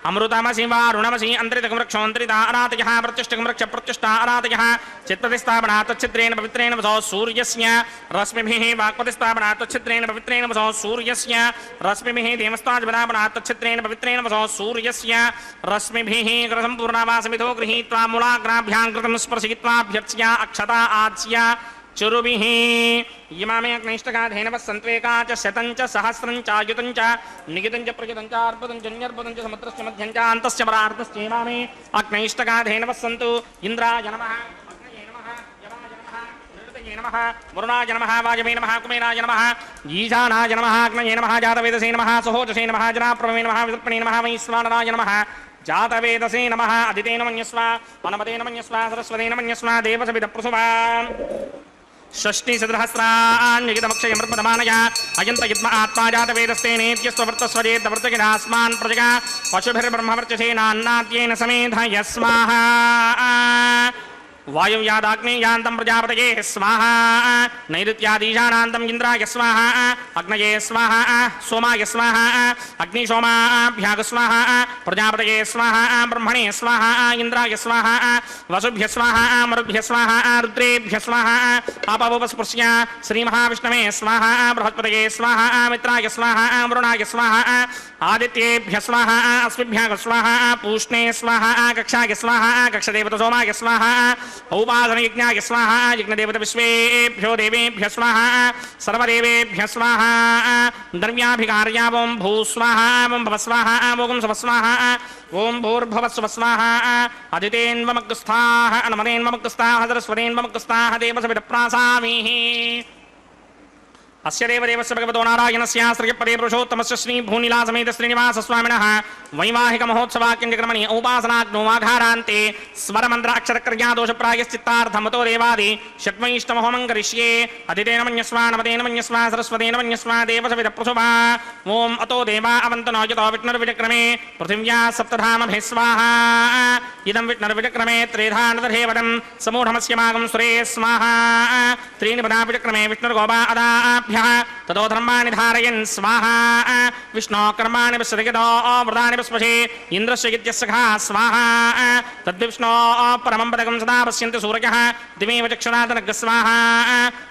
अमृतमसि वारुणमसि अन्तरितकमृक्षोऽन्तरिता अरातयः प्रत्यष्टकमृक्ष प्रत्यष्टा अरातयः चित्ततिस्थापना तच्छिद्रेण पवित्रेण वसो सूर्यस्य रश्मिभिः वाक्पतिस्थापना तच्छिद्रेण पवित्रेण वसो सूर्यस्य रश्मिभिः देवस्ताज्वदापना तच्छिद्रेण पवित्रेण वसो सूर्यस्य रश्मिभिः कृतसम्पूर्णावासमिधो गृहीत्वा मूलाग्राभ्यां कृतं स्पर्शयित्वाभ्यर्च्य अक्षता आच्य चुरुभिः इमामे अग्निष्टकाधेनवः सन्त्वेका च शतं च सहस्रं च आयुतं च निगितं च प्रयुतं च अर्पतं च न्यर्पतं च समुद्रस्य मध्यं च अन्तस्य परार्धश्च इमामे अग्निष्टकाधेनवः सन्तु इन्द्राय नमः अग्नये नमः यमाय नमः निरुतये नमः वरुणाय नमः वायवे नमः कुमेराय नमः ईशानाय नमः अग्नये नमः जातवेदसे नमः सहोजसे नमः जनाप्रभवे नमः विदर्पणे नमः वैश्वानराय नमः जातवेदसे नमः अदितेन मन्यस्व अनुमतेन मन्यस्व सरस्वतेन मन्यस्व देवसविदप्रसुवा षष्टिशतसहस्रान्यगितमक्षयमृतमानया अयन्त युद्म आत्मा जातवेदस्ते नेत्यस्त्ववर्तस्वजेतवर्तकिनास्मान् प्रजगा पशुभिर्ब्रह्मवर्चसेनान्नाद्येन समेधय स्वाहा वायुव्यादाग्नेयान्तं प्रजापतये स्वाहा नैऋत्यादीशानान्तं इन्द्राय स्वाहा अग्नये स्वाहा सोमाय स्वाहा अग्निशोमाभ्याग स्वाहा प्रजापतये स्वाहा ब्रह्मणे स्वाहा इन्द्राय स्वाहा वसुभ्य स्वाहा मरुभ्य स्वाहा रुद्रेभ्य स्वाहा आपवस्पृश्य श्रीमहाविष्णवे स्वाहा बृहस्पतये स्वाहा मित्राय स्वाहा वरुणाय स्वाहा आदित्येभ्य स्वाहा अस्मिभ्यः स्वाहा पूष्णे स्वाहा कक्षाय स्वाहा कक्षदेवत सोमाय स्वाहा औपासनयज्ञाय स्वाहा यज्ञदेवत विश्वेभ्यो देवेभ्य स्वाहा सर्वदेवेभ्य स्वाहा द्रव्याभिकार्या ओं भू स्वाहा ओं भव स्वाहा ओं सव स्वाहा ओं भूर्भुवस्सुव स्वाहा अदितेन्वमग्रस्थाः अनुमतेन्वमग्रस्थाः सरस्वतेन्वमग्रस्थाः देवसविदप्रासामीः अस्य देवदेवस्य भगवतो नारायणस्य श्रीपदे पुरुषोत्तमस्य श्री भूनिलासमेत श्रीनिवास स्वामिनः वैवाहिक महोत्सवाक्यक्रमणि उपासनाग्नो आघारान्ते स्वरमन्त्र अक्षरक्रिया दोष प्रायश्चित्तार्थमतो देवादि षट्वैष्णवहोमं करिष्ये अदितेन मन्यस्वा नमतेन मन्यस्वा सरस्वतेन मन्यस्वा देवसविदप्रसुभा ओम अतो देवा अवन्तनो यतो विष्णुर्विक्रमे पृथिव्या सप्तधामभिः स्वाहा इदं विष्णुर्विक्रमे त्रेधानदधेवदं समूढमस्य मागं सुरे स्वाहा त्रीणि पदा विक्रमे विष्णुर्गोपा अदा ततो धर्माणि धारयन् स्वाहा विष्णो कर्माणि विश्वजगतो व्रतानि विस्पशे इन्द्रस्य गित्यस्सखा स्वाहा तद्विष्णो परमं पदकं सदा पश्यन्ति सूर्यः दिमेव चक्षुरातनग् स्वाहा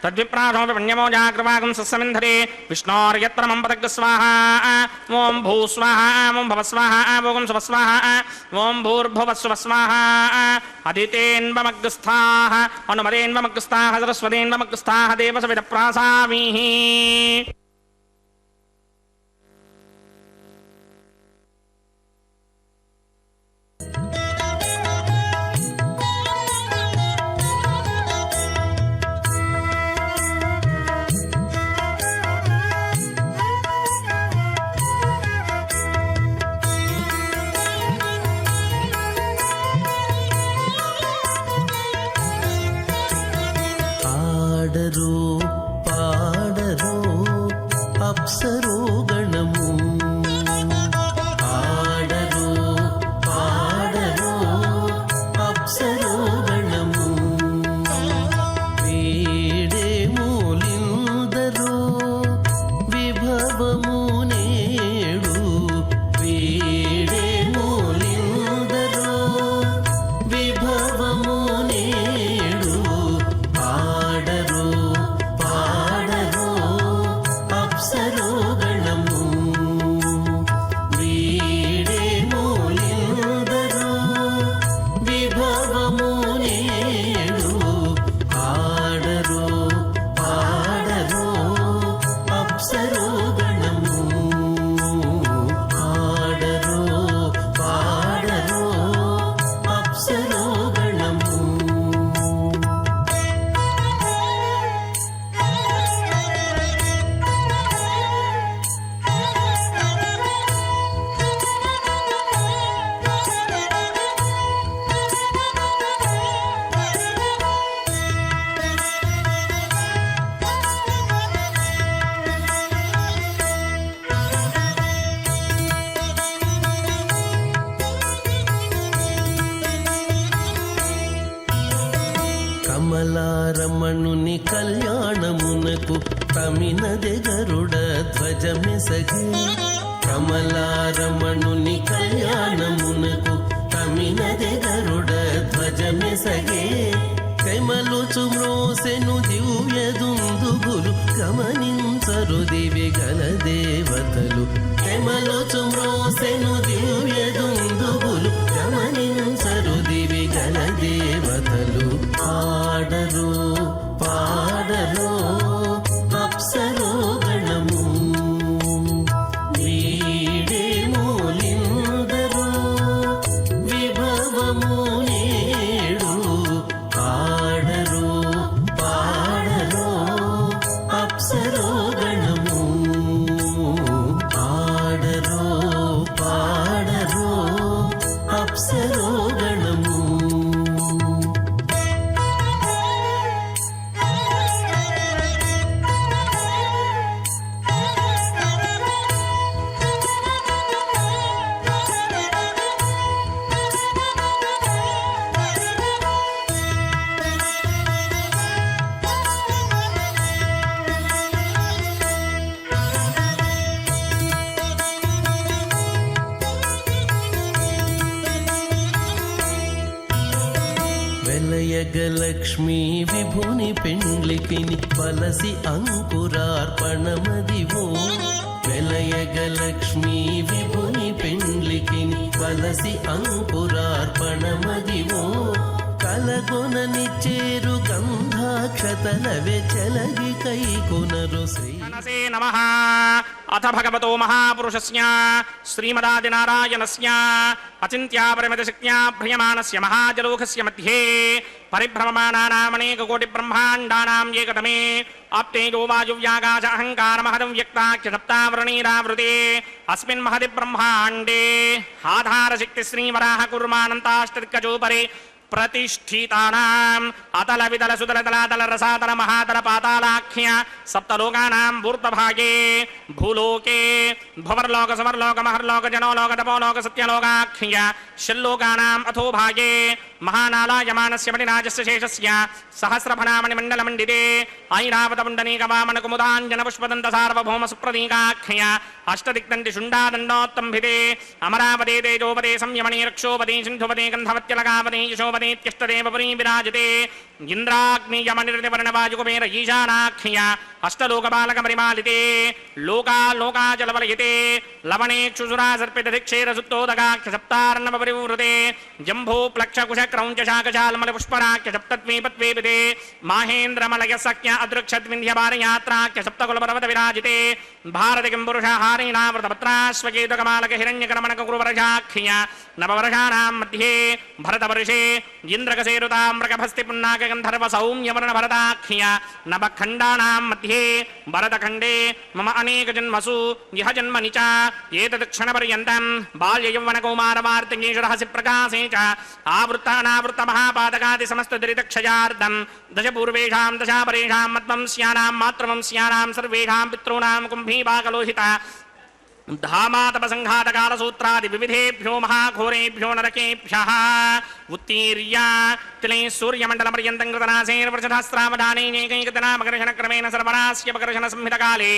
तद्विप्राशो विपण्यमो जाग्रवागं सस्समिन्धरे विष्णोर्यत्परमं पदग् स्वाहा ओं भू स्वाहा ओं भव स्वाहा ओं सुव स्वाहा ओं भूर्भुवस्सुव स्वाहा अदितेन्वमग्रस्थाः अनुमतेन्वमग्रस्थाः सरस्वतेन्वमग्रस्थाः देवसविदप्रासामीः పాడరో అప్సరో గణము ఆడరో పాడరో అప్సరో గణము వీడే మూలిందరో విభవము నేడు వీడే మూలిందరో విభవము నేడు ఆడరో పాడరో అప్సరో గణము వీడే మూలిందరో విభవము నేడు ఆడరో పాడరో అప్సరో గణము ఆడరో పాడరో అప్సరో గణము కమలారమణుని కళ్యాణమునకు తమినదె గరుడ ధ్వజమెసగి కమలారమణుని కళ్యాణమునకు తమినదె గరుడ ధ్వజమెసగే కైమలుచు మ్రోసెను దివ్య దుందుగులు గమనించరు దివి గల దేవతలు కైమలుచు మ్రోసెను దివ్య దుందుగులు గమనించరు దివి గల దేవతలు ఆడరో పాడరో అప్సరో గణము వీడే మూలిందరో విభవము నేడు ఆడరో పాడరో అప్సరో గణము ఆడరో పాడరో అప్సరో గణము వెలయగలక్ష్మీ విభుని పెండ్లికిని వలసి అంకురార్పణమదివో వెలయగలక్ష్మీ విభుని పెండ్లికిని వలసి అంకురార్పణమదివో కలగొనని చేరు గంధాక్షతలవే చెలగి కైకొనరు శ్రీ మనసే నమః. అథ భగవతో మహాపురుషస్య శ్రీమదాదినారాయణస్య అచింత్యాపరిమితశక్త్యా భ్రియమాణస్య మహాజలోకస్య మధ్యే పరిభ్రమమానానామనేకకోటిబ్రహ్మాండానాం ఏకతమే ఆప్తేజో వాయువ్యాకాశ అహంకారమహదం వ్యక్తాఖ్యసప్తావృణీరావృతే అస్మిన్ మహది బ్రహ్మాండే ఆధారశక్తి శ్రీవరాహ కుర్మానంతాష్టదిక్కజోపరే प्रतिष्ठितानां अतल वितल सुतल तलातल रसातल महातल पातालाख्य सप्तलोकानां ऊर्ध्वभागे भूलोके भुवर्लोक समर्लोक महर्लोक जनोलोक तपोलोक सत्यलोकाख्य षल्लोकानाम् अथो भागे महानालायमानस्य मणिराजस्य शेषस्य सहस्रफणामणिमण्डलमण्डिते ऐरावतमण्डनीकवामनकुमुदाञ्जनपुष्पदन्तसार्वभौमसुप्रतीकाख्य अष्टदिक्दण्डि शुण्डादण्डोत्तम्भिते अमरावते तेजोपते संयमने रक्षोपते सिन्धुपते गन्धवत्यलकावते यशोपतेत्यष्टदेवपुरी विराजते इन्द्राग्नियमनिर्तिवर्णवायुकुबेर ईशानाख्य अष्टलोकबालकपरिमालिते लोकालोकाचलवलयते लवणेक्षुसुरा सर्पितधिक्षेरसुत्तोदकाख्य सप्तार्णवपरिवृते जम्भो प्लक्षकुशक्रौञ्चशाकशाल्मलपुष्पराख्य सप्तद्वीपद्वीपिते माहेन्द्रमलयसख्य अदृक्षद्विन्ध्यभारयात्राख्य सप्तकुलपर्वत विराजिते भारतिकिम्पुरुषहारिणावृतपत्राश्वकेतकमालक हिरण्यकरमणककुरुवर्षाख्य नववर्षाणां मध्ये भरतवर्षे इन्द्रकसेरुताम्रकभस्ति पुन्नाकगन्धर्व सौम्यवर्णभरताख्य नवखण्डानां मध्ये भरतखण्डे मम अनेकजन्मसु यह जन्मनि च एतदक्षणपर्यन्तं बाल्ययौवनकौमारवार्तिकेषु रहस्यप्रकाशे च आवृत्तानावृत्तमहापातकादिसमस्तदुरितक्षयार्धं दशपूर्वेषां दशापरेषां मद्वंस्यानां मातृवंस्यानां सर्वेषां पितॄणां कुम्भीपाकलोहिता धामातपसंघातकालसूत्रादि विविधेभ्यो महाघोरेभ्यो नरकेभ्यः उत्तीर्य तिले सूर्यमण्डलपर्यन्तं कृतनासेर्वर्षसहस्रावधानेनैकैकतनामकर्षणक्रमेण सर्वनास्यपकर्षणसंहितकाले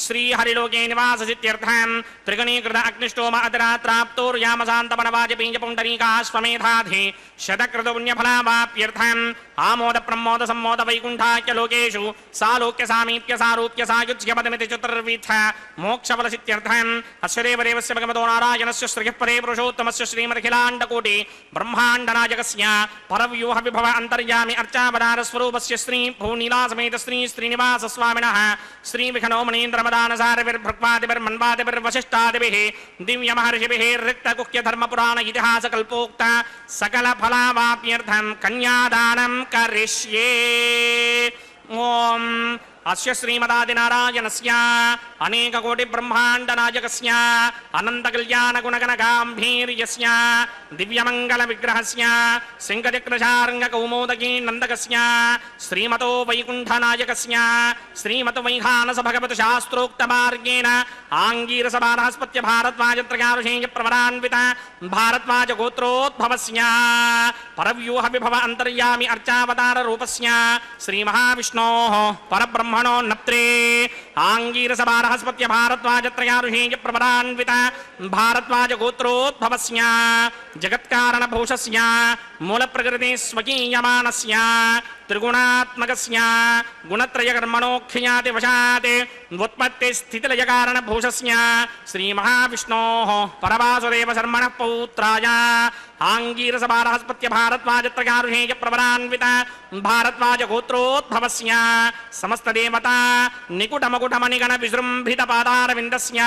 श्रीहरिलोके निवाससित्यर्थं त्रिगणीकृत अग्निष्टोम अतिरात्राप्तोर्यामशान्तपनवाजपेञ्जपुण्डरीकाश्वमेधाधि शतकृतपुण्यफलावाप्यर्थम् आमोदप्रमोदसम्मोदवैकुण्ठाख्य लोकेषु सालोक्य सामीप्य सारूप्य सायुज्यपदमिति चतुर्विध मोक्षफलसित्यर्थम् अस्य देवदेवस्य भगवतो नारायणस्य श्रियः परे पुरुषोत्तमस्य श्रीमदखिलाण्डकोटि ब्रह्माण्डनायकस्य परव्यूह विभव अन्तर्यामि अर्चावतार स्वरूपस्य श्री भूनीलासमेत श्री श्रीनिवास स्वामिनः श्री विघ्नो मणीन्द्रमदानसारविर्भृक्वादिभिर्मन्वादिभिर्वसिष्ठादिभिः दिव्य महर्षिभिः रिक्तगुह्य धर्मपुराण इतिहास कल्पोक्त सकल फलावाप्यर्थं कन्यादानं करिष्ये. ओम अस्य श्रीमदादिनारायणस्य अनेककोटिब्रह्माण्डनायकस्य अनन्तकल्याणगुणगणगाम्भीर्यस्य दिव्यमङ्गलविग्रहस्य सिंहचक्रशार्ङ्गकौमोदकी नन्दकस्य श्रीमतो वैकुण्ठनायकस्य श्रीमतो वैखानसभगवतशास्त्रोक्तमार्गेण आङ्गीरसभारहस्पत्य भारद्वाजत्रयारुषेयप्रवरान्वित भारद्वाजगोत्रोद्भवस्य परव्यूहविभव अन्तर्यामि अर्चावताररूपस्य श्रीमहाविष्णोः परब्रह्मणो नप्त्रे आङ्गीरसभारहस्पत्य भारद्वाजत्रयारुषेयप्रवरान्वित भारद्वाजगोत्रोद्भवस्य जगत्कारणभूषस्य मूलप्रकृति स्वकीयमानस्य त्रिगुणात्मकस्य गुणत्रयकर्मणोऽख्यातिवशात् व्युत्पत्तिस्थितिलयकारणभूषस्य श्रीमहाविष्णोः परवासुदेवशर्मणः पौत्राय आङ्गीरसभारहस्पत्य भारद्वाजत्रयारुषेयप्रवरान्वित भारद्वाजगोत्रोद्भवस्य समस्तदेवता निकुटमकुटमणिगण विजृम्भितपादारविन्दस्य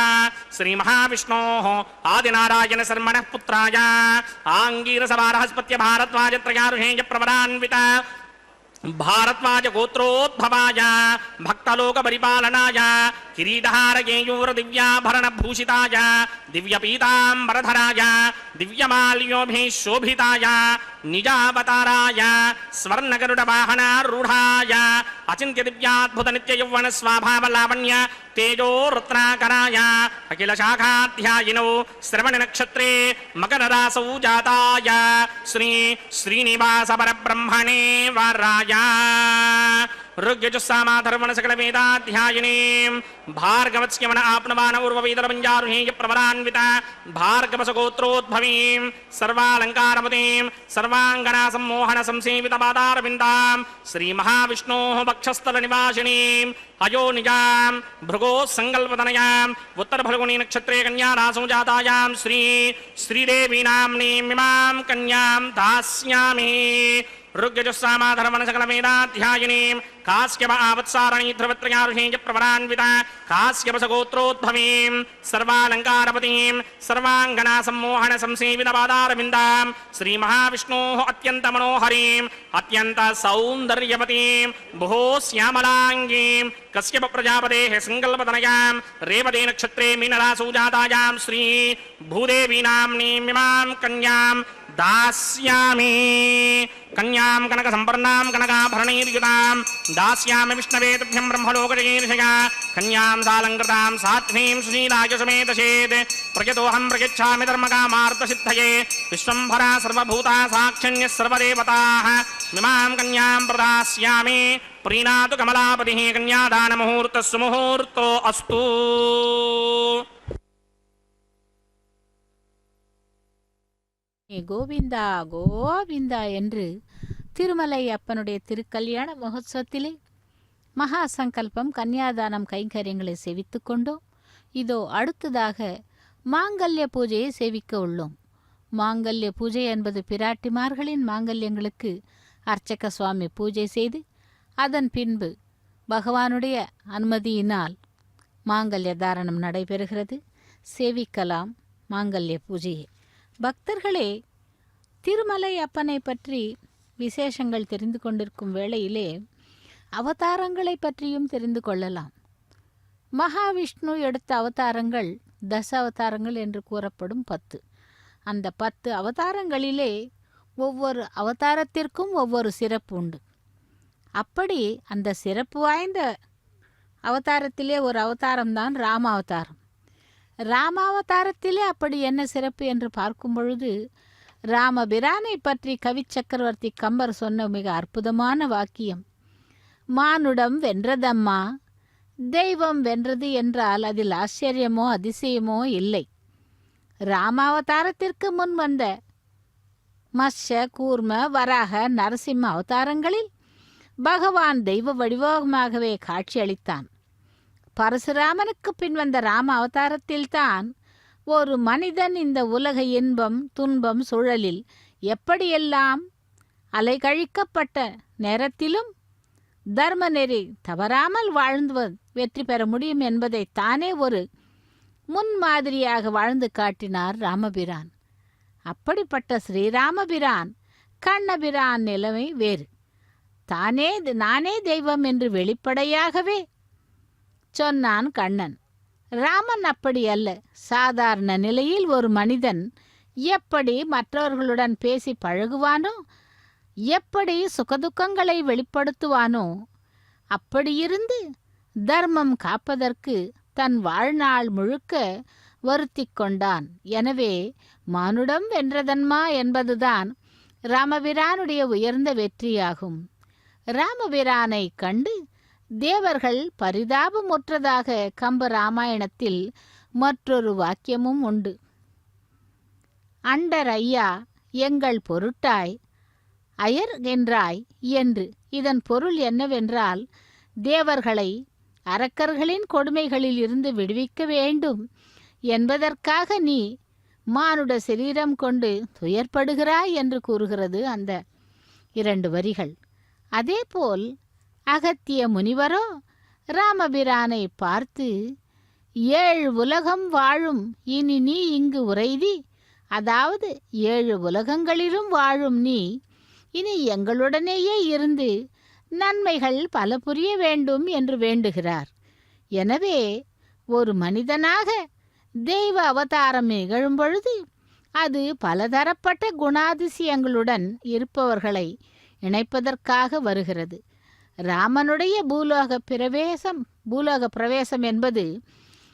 श्रीमहाविष्णोः आदिनारायणशर्मणः पुत्राय आङ्गीरसभारहस्पत्य भारद्वाजत्रयारुषेयप्रवरान्वित भारद्वाज गोत्रोद्भवाय भक्तलोक परिपालनाय किरीटहारकेयूर दिव्याभरणभूषिताय दिव्यपीताम्बरधराय दिव्यमाल्योभिः शोभिताय निजावताराय स्वर्णगरुडवाहनारूढाय अचिन्त्य दिव्याद्भुत नित्ययौवन स्वाभावलावण्य तेजो रत्नाकराय अखिल शाखाध्यायिनो श्रवण नक्षत्रे मकररासौ जाताय श्री श्रीनिवास परब्रह्मणे वराय ऋग्यजुस्सामाधर्वण सकल वेदाध्यायिनीं भार्गवस्यमन आपनवान उर्ववेदरपञ्जारुहेय प्रवरान्विता भार्गवसगोत्रोद्भवीं सर्वालङ्कारपतीं सर्वाङ्गना सम्मोहन संसेवितपादारविन्दां श्रीमहाविष्णोः वक्षस्थलनिवासिनीं अयोनिजां भृगोः सङ्कल्पतनयाम् उत्तरफल्गुनी नक्षत्रे कन्यारासौ जातायां श्रीदेवी नाम्नीमिमां कन्यां दास्यामि ऋग्यजुस्सामाधर्वण सकल वेदाध्यायिनीं कास्यप आवत्सारणी ध्रुवत्रयारुहेय प्रवरान्विता कास्यपसगोत्रोद्भवीं सर्वालङ्कारपतीं सर्वाङ्गना सम्मोहन संसेवितपादारविन्दां श्रीमहाविष्णोः अत्यन्तमनोहरीम् अत्यन्तसौन्दर्यवतीं भुवो श्यामलाङ्गीं कश्यप प्रजापतेः सङ्कल्पतनयां रेवती नक्षत्रे मीनरासौ जातायां श्री भूदेवी नाम्नीमिमां कन्यां दास्यामि कन्यां कनकसम्पन्नां कनकाभरणैर्युतां दास्यामि विष्णवे तुभ्यं ब्रह्मलोकजगीर्षया कन्यां सालङ्कृतां साध्वीं सुशीलाय समेतशेत् प्रयतोऽहं प्रयच्छामि धर्मकामार्थसिद्धये विश्वम्भरा सर्वभूता साक्षिण्यः सर्वदेवताः मिमां कन्यां प्रदास्यामि प्रीणातु कमलापतिः कन्यादानमुहूर्तः सुमुहूर्तो अस्तु கோவிந்தா கோவிந்தா என்று திருமலை அப்பனுடைய திருக்கல்யாண மகோத்சவத்திலே மகா சங்கல்பம் கன்னியாதானம் கைங்கரியங்களை சேவித்து கொண்டோம். இதோ அடுத்ததாக மாங்கல்ய பூஜையை சேவிக்க உள்ளோம். மாங்கல்ய பூஜை என்பது பிராட்டிமார்களின் மாங்கல்யங்களுக்கு அர்ச்சக சுவாமி பூஜை செய்து அதன் பின்பு பகவானுடைய அனுமதியினால் மாங்கல்ய தாரணம் நடைபெறுகிறது. சேவிக்கலாம் மாங்கல்ய பூஜையை. பக்தர்களே, திருமலை அப்பனை பற்றி விசேஷங்கள் தெரிந்து கொண்டிருக்கும் வேளையிலே அவதாரங்களை பற்றியும் தெரிந்து கொள்ளலாம். மகாவிஷ்ணு எடுத்த அவதாரங்கள் தச அவதாரங்கள் என்று கூறப்படும் 10. அந்த 10 அவதாரங்களிலே ஒவ்வொரு அவதாரத்திற்கும் ஒவ்வொரு சிறப்பு உண்டு. அப்படி அந்த சிறப்பு வாய்ந்த அவதாரத்திலே ஒரு அவதாரம்தான் ராமாவதாரம். ராமாவதாரத்திலே அப்படி என்ன சிறப்பு என்று பார்க்கும் பொழுது ராமபிரானை பற்றி கவி சக்கரவர்த்தி கம்பர் சொன்ன மிக அற்புதமான வாக்கியம், மானுடம் வென்றதம்மா, தெய்வம் வென்றது என்றால் அதில் ஆச்சரியமோ அதிசயமோ இல்லை. ராமாவதாரத்திற்கு முன் வந்த மத்ஸ்ய கூர்ம வராக நரசிம்ம அவதாரங்களில் பகவான் தெய்வ வடிவமாகவே காட்சியளித்தான். பரசுராமனுக்கு பின் வந்த ராம அவதாரத்தில்தான் ஒரு மனிதன் இந்த உலக இன்பம் துன்பம் சூழலில் எப்படியெல்லாம் அலைகழிக்கப்பட்ட நேரத்திலும் தர்ம நெறி தவறாமல் வாழ்ந்து வெற்றி பெற முடியும் என்பதை தானே ஒரு முன்மாதிரியாக வாழ்ந்து காட்டினார் ராமபிரான். அப்படிப்பட்ட ஸ்ரீராமபிரான் கண்ணபிரான் நிலைமை வேறு. நானே தெய்வம் என்று வெளிப்படையாகவே சொன்னான் கண்ணன். ராமன் அப்படி அல்ல. சாதாரண நிலையில் ஒரு மனிதன் எப்படி மற்றவர்களுடன் பேசி பழகுவானோ, எப்படி சுகதுக்கங்களை வெளிப்படுத்துவானோ, அப்படியிருந்து தர்மம் காப்பதற்கு தன் வாழ்நாள் முழுக்க வருத்தி கொண்டான். எனவே மானுடம் வென்றதன்மா என்பதுதான் ராமபிரானுடைய உயர்ந்த வெற்றியாகும். ராமபிரானை கண்டு தேவர்கள் பரிதாபமுற்றதாக கம்ப ராமாயணத்தில் மற்றொரு வாக்கியமும் உண்டு. அண்டர் ஐயா எங்கள் பொருட்டாய் அயர் என்றாய் என்று. இதன் பொருள் என்னவென்றால், தேவர்களை அரக்கர்களின் கொடுமைகளில் இருந்து விடுவிக்க வேண்டும் என்பதற்காக நீ மானுட சரீரம் கொண்டு துயர்படுகிறாய் என்று கூறுகிறது அந்த 2 வரிகள். அதேபோல் அகத்திய முனிவரோ ராமபிரானை பார்த்து, 7 உலகம் வாழும் இனி நீ இங்கு உறைதி, அதாவது 7 உலகங்களிலும் வாழும் நீ இனி எங்களுடனேயே இருந்து நன்மைகள் பல புரிய வேண்டும் என்று வேண்டுகிறார். எனவே ஒரு மனிதனாக தெய்வ அவதாரம் நிகழும் பொழுது அது பலதரப்பட்ட குணாதிசயங்களுடன் இருப்பவர்களை இணைப்பதற்காக வருகிறது. ராமனுடைய பூலோக பிரவேசம் என்பது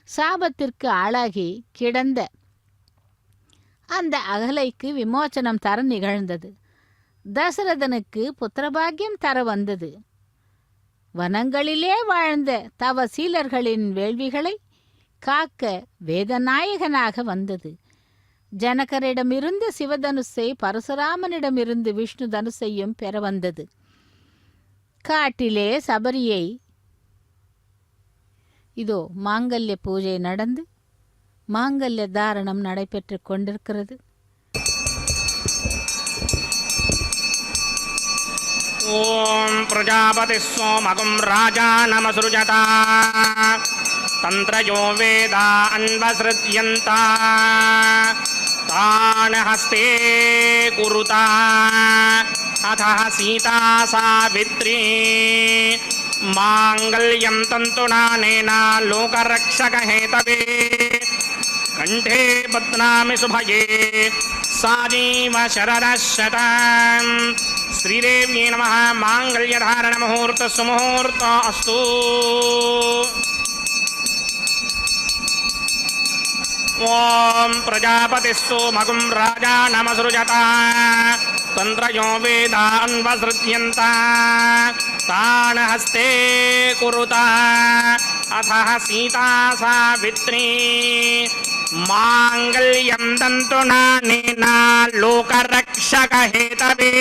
சாபத்திற்கு ஆளாகி கிடந்த அந்த அகலைக்கு விமோச்சனம் தர நிகழ்ந்தது. தசரதனுக்கு புத்திரபாகியம் தர வந்தது. வனங்களிலே வாழ்ந்த தவசீலர்களின் வேள்விகளை காக்க வேதநாயகனாக வந்தது. ஜனகரிடமிருந்து சிவதனுசை, பரசுராமனிடமிருந்து விஷ்ணு தனுசையும் பெற வந்தது. காட்டிலே சபரியை இதோ மாங்கல்ய பூஜை நடந்து மாங்கல்ய தாரணம் நடைபெற்று கொண்டிருக்கிறது. ஓம் பிரஜாபதி சோமகும் ராஜா நமசுருஜதா தந்திரயோ வேதா அன்வஸ்ருத்யந்தா தான ஹஸ்தே குருதா அதஹ சீதா சாவித்ரி மாங்கல்யம் தந்துநானேனா லோகரக்ஷக ஹேதவே கண்டே பத்னாமி சுபயே சாஜீவ சரதசதம். ஸ்ரீதேவ்யே நமः. மாங்கல்யதாரண முகூர்த்த சுமுகூர்த்த அஸ்து. ஓம் பிரஜாபதி சோமகும் ராஜா நமசுருஜதா தந்திரயோ வேதான்வஸ்ருத்யந்தா தான ஹஸ்தே குருதா அதஹ சீதா சாவித்ரி மாங்கல்யம் தந்துநானேன லோகரக்ஷக ஹேதவே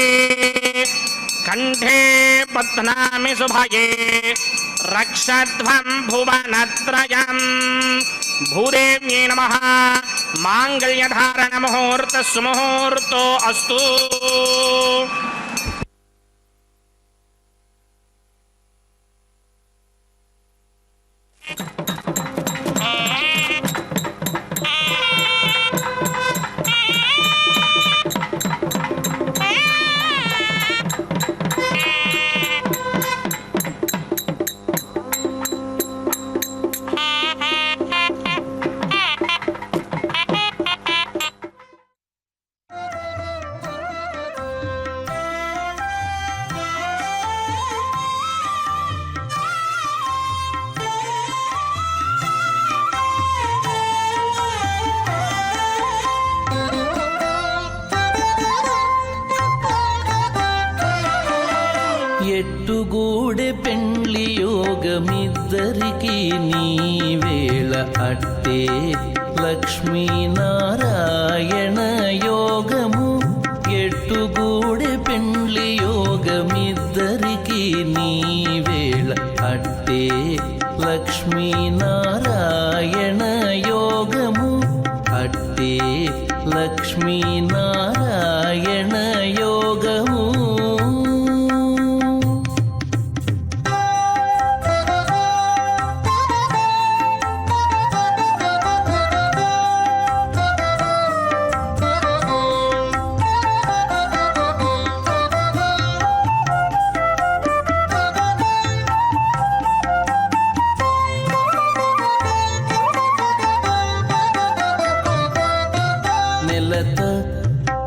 கண்டே பத்னாமி சுபயே ரக்ஷத்வம் புவனத்ரயம். भूदेव्ये नमः. मांगल्यधारण मुहूर्त सुमुहूर्तो अस्तु. ఎట్టుగూడె పెండ్లి యోగమిద్దరికి నీ వేళ అట్టే లక్ష్మీనారాయణ యోగము. ఎట్టుగూడె పెండ్లి యోగమిద్దరికి నీ వేళ అట్టే లక్ష్మీనారాయణ యోగము. అట్టే లక్ష్మీనారాయణ యోగము.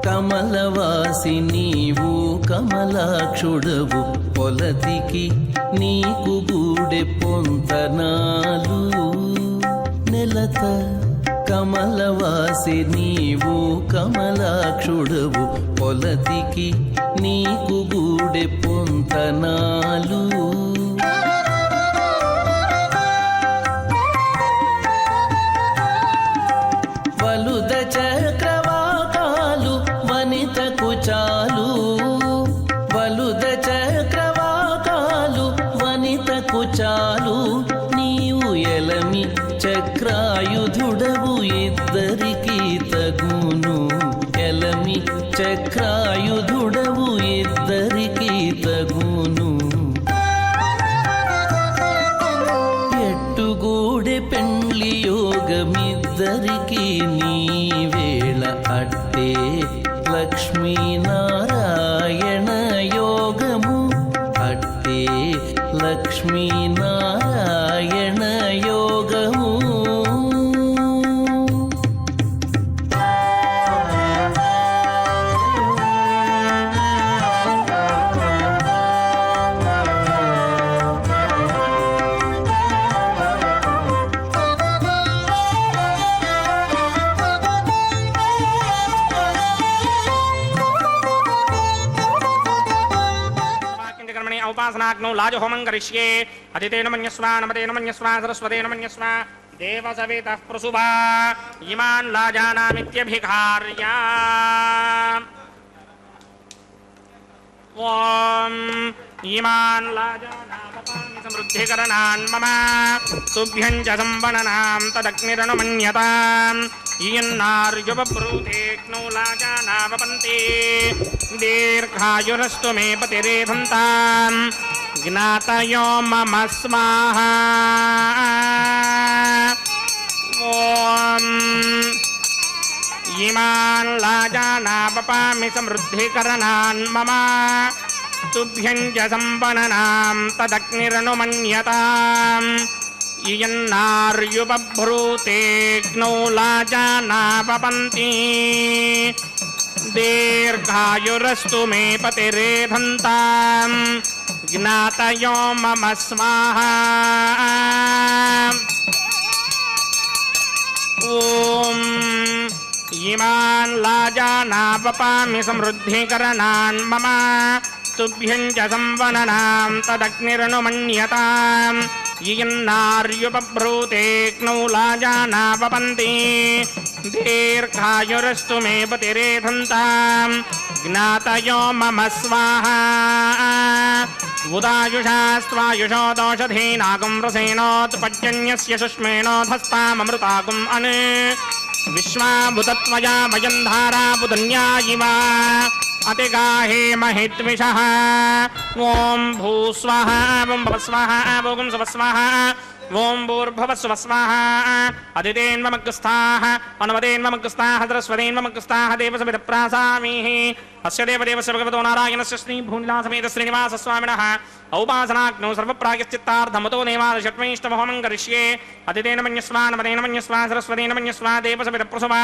కమలవాసి నీవు కమలాక్షుడవు పొలతికి నీకు గూడె పొంతనాలు. నెలత కమలవాసి నీవు కమలాక్షుడవు పొలతికి నీకు గూడె పొంతనాలు. వలుద చక్రవాకాలు వనితకు చాలు. వలుద చక్రవాకాలు వనితకు చాలు. నీవు ఎలమి చక్రాయుధుడవు ఇద్దరికి తగును. ఎలమి చక్రాయుధుడవు ఇద్దరికి తగును. ఎట్టుగూడె పెండ్లి యోగమిద్దరికి నీ వేళ అట్టే లక్ష్మీనారాయణ యోగము. అట్టే లక్ష్మీనారాయణ యోగము. उपासनाग्नौ लाजहोमं करिष्ये अदितेन मन्यस्वा नमतेन मन्यस्वा सरस्वतेन मन्यस्वा देवसवितः प्रसुभा इमान् लाजानामित्यभिघार्या ॐ इमान् लाजानापपामि समृद्धिकरणान् मम तुभ्यं च संवननां तदग्निरनुमन्यताम् इयन्नार्युपब्रूतेऽग्नौ लाजानावपन्ति दीर्घायुरस्तु मे पतिरेधन्ताम् ज्ञातयो मम स्वाहा ॐ इमान् लाजानापपामि समृद्धिकरणान् मम तुभ्यं च संवननां तदग्निरनुमन्यताम् इयन्नार्युपब्रूतेऽग्नौ लाजानावपन्ति दीर्घायुरस्तु मे पतिरेधन्ताम् ज्ञातयो मम स्वाहा ॐ इमान् लाजानावपामि समृद्धिकरणान् मम तुभ्यं च संवननां तदग्निरनुमन्यताम् इयन्नार्युपब्रूतेऽग्नौ लाजानावपन्ति दीर्घायुरस्तु मे पतिरेधन्ताम् ज्ञातयो मम स्वाहा उदायुषा स्वायुषो दोषधीनागं रसेनोत्पद्यन्यस्य शुष्मेणोधस्ताममृतागुम् अन् विश्वाभुतत्वया वयं धाराबुधन्या इव अतिगाहे महित्विषः ॐ भूस्वः ॐ भवस्वः ॐ सुवस्वः ॐ भूर्भुवस्वः अदितेन्वमग्रस्थाः अनुमतेन्वमग्रस्थाः सरस्वतेन्वमग्रस्थाः देवसविदप्रासामीः अस्य देवदेवस्य भगवतो नारायणस्य श्रीभूनिलासमेत श्रीनिवासस्वामिनः औपासनाग्नौ सर्वप्रायश्चित्तार्थमतो नेवादशत्वैष्टमहोमं करिष्ये अदितेन मन्यस्वा नमतेन मन्यस्वा सरस्वतेन मन्यस्वा देवसविदप्रसुवा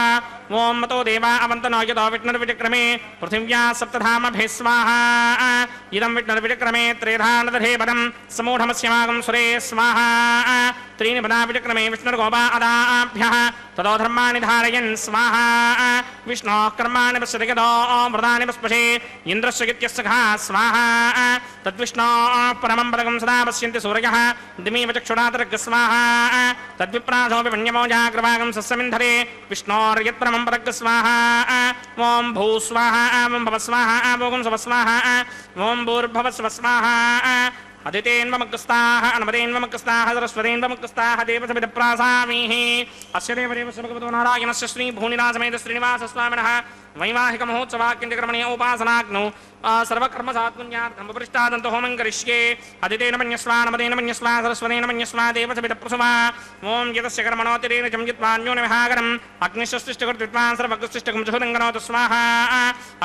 ॐ मतो देवा अवन्तनो यतो विष्णुर्विक्रमे पृथिव्या सप्तधामभिः स्वाहा इदं विष्णुर्विक्रमे त्रेधानदधे पदं समूढमस्यमागं सुरे स्वाहा त्रीणि पदा विक्रमे विष्णुर्गोपा अदाभ्यः ततो धर्माणि धारयन् स्वाहा विष्णोः कर्माणि पश्यति यतो मृदानि पस्पशे इन्द्रस्य गित्यस्सखा स्वाहा तद्विष्णोः परमं पदकं सदा पश्यन्ति सूरयः दिमीव चक्षुरातर्ग स्वाहा तद्विप्रासोऽपि मन्यमो जाग्रवागं सस्यमिन्धरे विष्णोर्यत्परमं पदक स्वाहा ॐ भूस्वाहा ॐ भवस्वाहा ॐ सुवस्वाहा ॐ भूर्भवस्वस्वाहा अदितेन्वमग्रस्ताः अनुमतेन्वमग्रस्ताः सरस्वतेन्वमग्रस्ताः देवसविदप्रासामीः अस्य देवदेवस्य भगवतो नारायणस्य श्रीभूनिलासमेत श्रीनिवासस्वामिनः वैवाहिकमहोत्सवाख्यन्त्यकर्मणे उपासनाग्नौ सर्वकर्मसात्पुण्यार्थमुपरिष्टादन्तो होमं करिष्ये अदितेन मन्यस्वा नमतेन मन्यस्वा सरस्वतेन मन्यस्वा देवसविदप्रसुवा ॐ यतस्य कर्मणोतिरेण चमजित्वान्योनविहागरम् अग्निश्वस्तिष्ठकृत्विद्वान् सर्वग्रस्तिष्ठकं जुहुदङ्गनोतु स्वाहा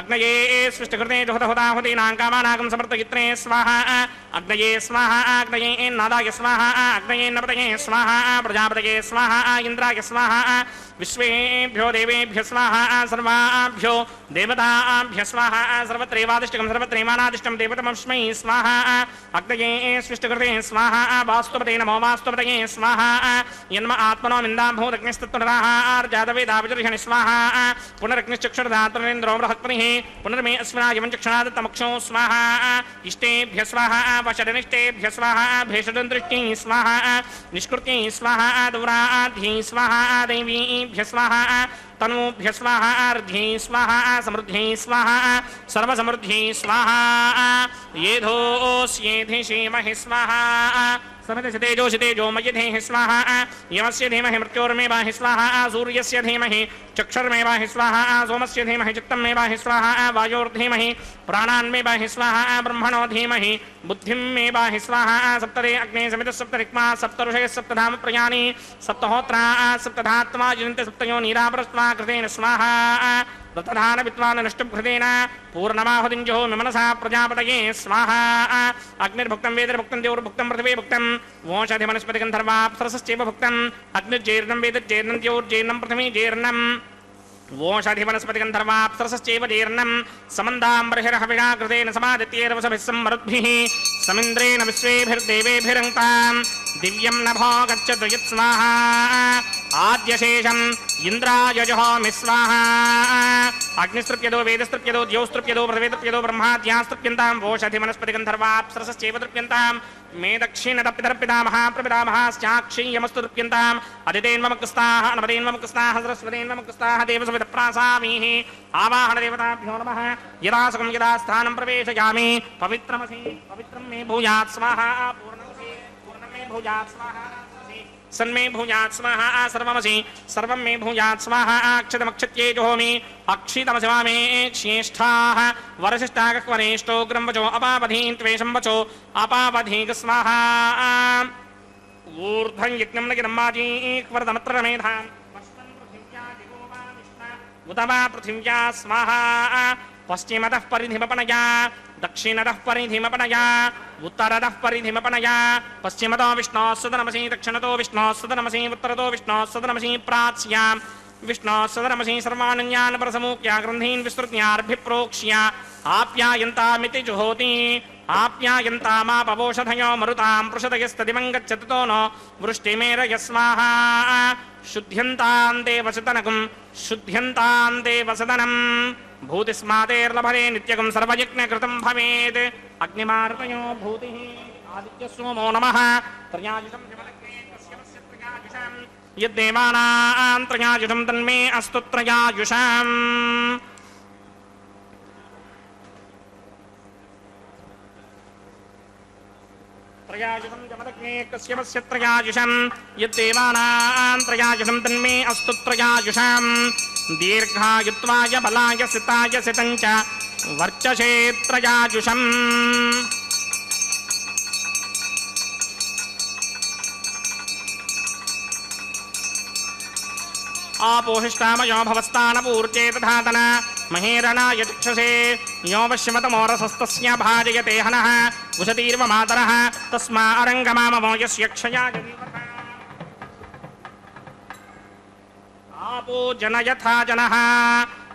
अग्नये स्विष्टकृते जुहुदहुताहुतीनां कामानागं समर्थयित्रे स्वाहा अग्नये स्वाहा अग्नये नादाय स्वाहा अग्नये नपतये स्वाहा प्रजापतये स्वाहा इन्द्राय स्वाहा विश्वेभ्यो देवेभ्य स्वाहा सर्वाभ्यो देवताभ्य स्वाहा सर्वत्रैवादिष्टकं सर्वत्रैमानादिष्टं देवतमस्मै स्वाहा अग्नये स्विष्टकृते स्वाहा वास्तुपते नमो वास्तुपतये स्वाहा यन्म आत्मनो मिन्दाभूतग्निस्तत्तुनराहार्जातवेदाविजर्षणि स्वाहा पुनरग्निश्चक्षुर्धातुरेन्द्रो बृहत्पतिः पुनर्मे अस्मिनायमं चक्षुणादत्तमक्षो स्वाहा इष्टेभ्य स्वाहा वषडनिष्टेभ्य स्वाहा भेषडन्दृष्टिः स्वाहा निष्कृत्यै स्वाहा दूराध्यै स्वाहा दैवीभ्य स्वाहा तनूभ्य स्वाहा अर्ध्यै स्वाहा समृद्ध्यै स्वाहा सर्वसमृद्ध्यै स्वाहा येधोऽस्येधि श्रीमहि स्वाहा समितशतेजोषितेजो मयधेः स्वाहा यमस्य धीमहि मृत्योर्मेवाहि स्वाहा सूर्यस्य धीमहि चक्षुर्मेवाहि स्वाहा सोमस्य धीमहि चित्तमेवाहि स्वाहा वायोर्धीमहि प्राणान्मेवाहि स्वाहा ब्रह्मणो धीमहि बुद्धिं मेवाहि स्वाहा सप्तरे अग्ने समितः सप्तरिक्मा सप्तऋषयः सप्तधाम प्रयाणि सप्तहोत्रा सप्तधात्मा युजन्ते सप्तयो नीरापरस्त्वा कृतेन स्वाहा तथान विद्वान् नष्टभृतेन पूर्णमाहुतिञ्जो मिमनसा प्रजापतये स्वाहा अग्निर्भुक्तं वेदिर्भुक्तं द्यौर्भुक्तं पृथिवी भुक्तं वोषधिवनस्पतिगन्धर्वाप्सरसश्चैव भुक्तम् अग्निर्जेर्णं वेदिर्जेर्णं द्यौर्जेर्णं पृथिवी जेर्णम् वोषधिवनस्पतिगन्धर्वाप्सरसश्चैव जीर्णं समन्दाम्बर्हिर्हविषा कृतेन समादित्यैर्वसभिः सम्मरुद्भिः समिन्द्रेण विश्वेभिर्देवेभिरङ्क्तां दिव्यं नभो गच्छतु यत् स्वाहा आद्यशेषम् इन्द्राय जुहोमि स्वाहा अग्निस्तृप्यदो वेदस्तृप्यदो द्यौस्तृप्यदो पृथिवीतृप्यदो ब्रह्माद्यास्तृप्यन्तां वोषधि वनस्पतिगन्धर्वाप्सरसश्चैव तृप्यन्तां मे दक्षिणतपितरपितामह प्रपितामहाश्चाक्षीयमस्तु तृप्यन्ताम् अदितेन्वमुक्स्ताः अनपदेन्वमुक्स्ताः सरस्वतेन्वमुक्स्ताः देवसवितप्रासामीः आवाहनदेवताभ्यो नमः यदा सुखं यदा स्थानं प्रवेशयामि पवित्रमसि पवित्रं मे भूयात् स्वाहा पूर्णमसि पूर्णं मे भूयात् स्वाहा सन्मे भूयात् स्वाहा सर्वमसि सर्वं मे भूयात् स्वाहा अक्षतमक्षत्ये जुहोमि अक्षितमसि मे श्रेष्ठाः वरशिष्टागक्वरेष्ठो ग्रम्वचो अपावधीन् त्वेषं वचो अपावधीक स्वाहा ऊर्ध्वं यज्ञं नगिनं माजीक्वरदमत्र मेधां उत वा पृथिव्या स्वाहा पश्चिमतः परिधिमपनया दक्षिणतः परिधिमपनया उत्तरतः परिधिमपनया पश्चिमतो विष्णोः सदनमसि दक्षिणतो विष्णोः सदनमसि उत्तरतो विष्णोः सदनमसि प्राच्यां विष्णोः सदनमसि सर्वानन्यान् परसमुख्या ग्रन्थीन् विस्तृत्यार्भिप्रोक्ष्य आप्यायन्तामिति जुहोति आप्यायन्तामापवोषधयो मरुतां पृषदयस्तदिवं गच्छतो नो वृष्टिमेरय स्वाहा शुद्ध्यन्तां देवसदनकं शुद्ध्यन्तां देवसदनम् भूतिस्मातेर्लभते नित्यकं सर्वयज्ञकृतं भवेत् अग्निमार्पयो भूतिः आदित्यसोमो नमः त्रयायुषं यद्देवानां त्रयायुषं तन्मे अस्तु त्रयायुषम् त्रयायुषं जमदग्ने कस्यमस्य त्रयायुषं यद्देवानां त्रयायुषं तन्मे अस्तु त्रयायुषम् दीर्घायुत्वाय बलाय सिताय सितं च वर्चसे त्रयायुषम् आपोहिष्टामयो भवस्तानपूर्चे तथातन महेरणाय चक्षसे यो वश्यमतमोरसस्तस्य भाजयते हनः उशतीर्व मातरः तस्मा अरङ्गमामवो यस्य क्षयाय आपो जन यथा जनः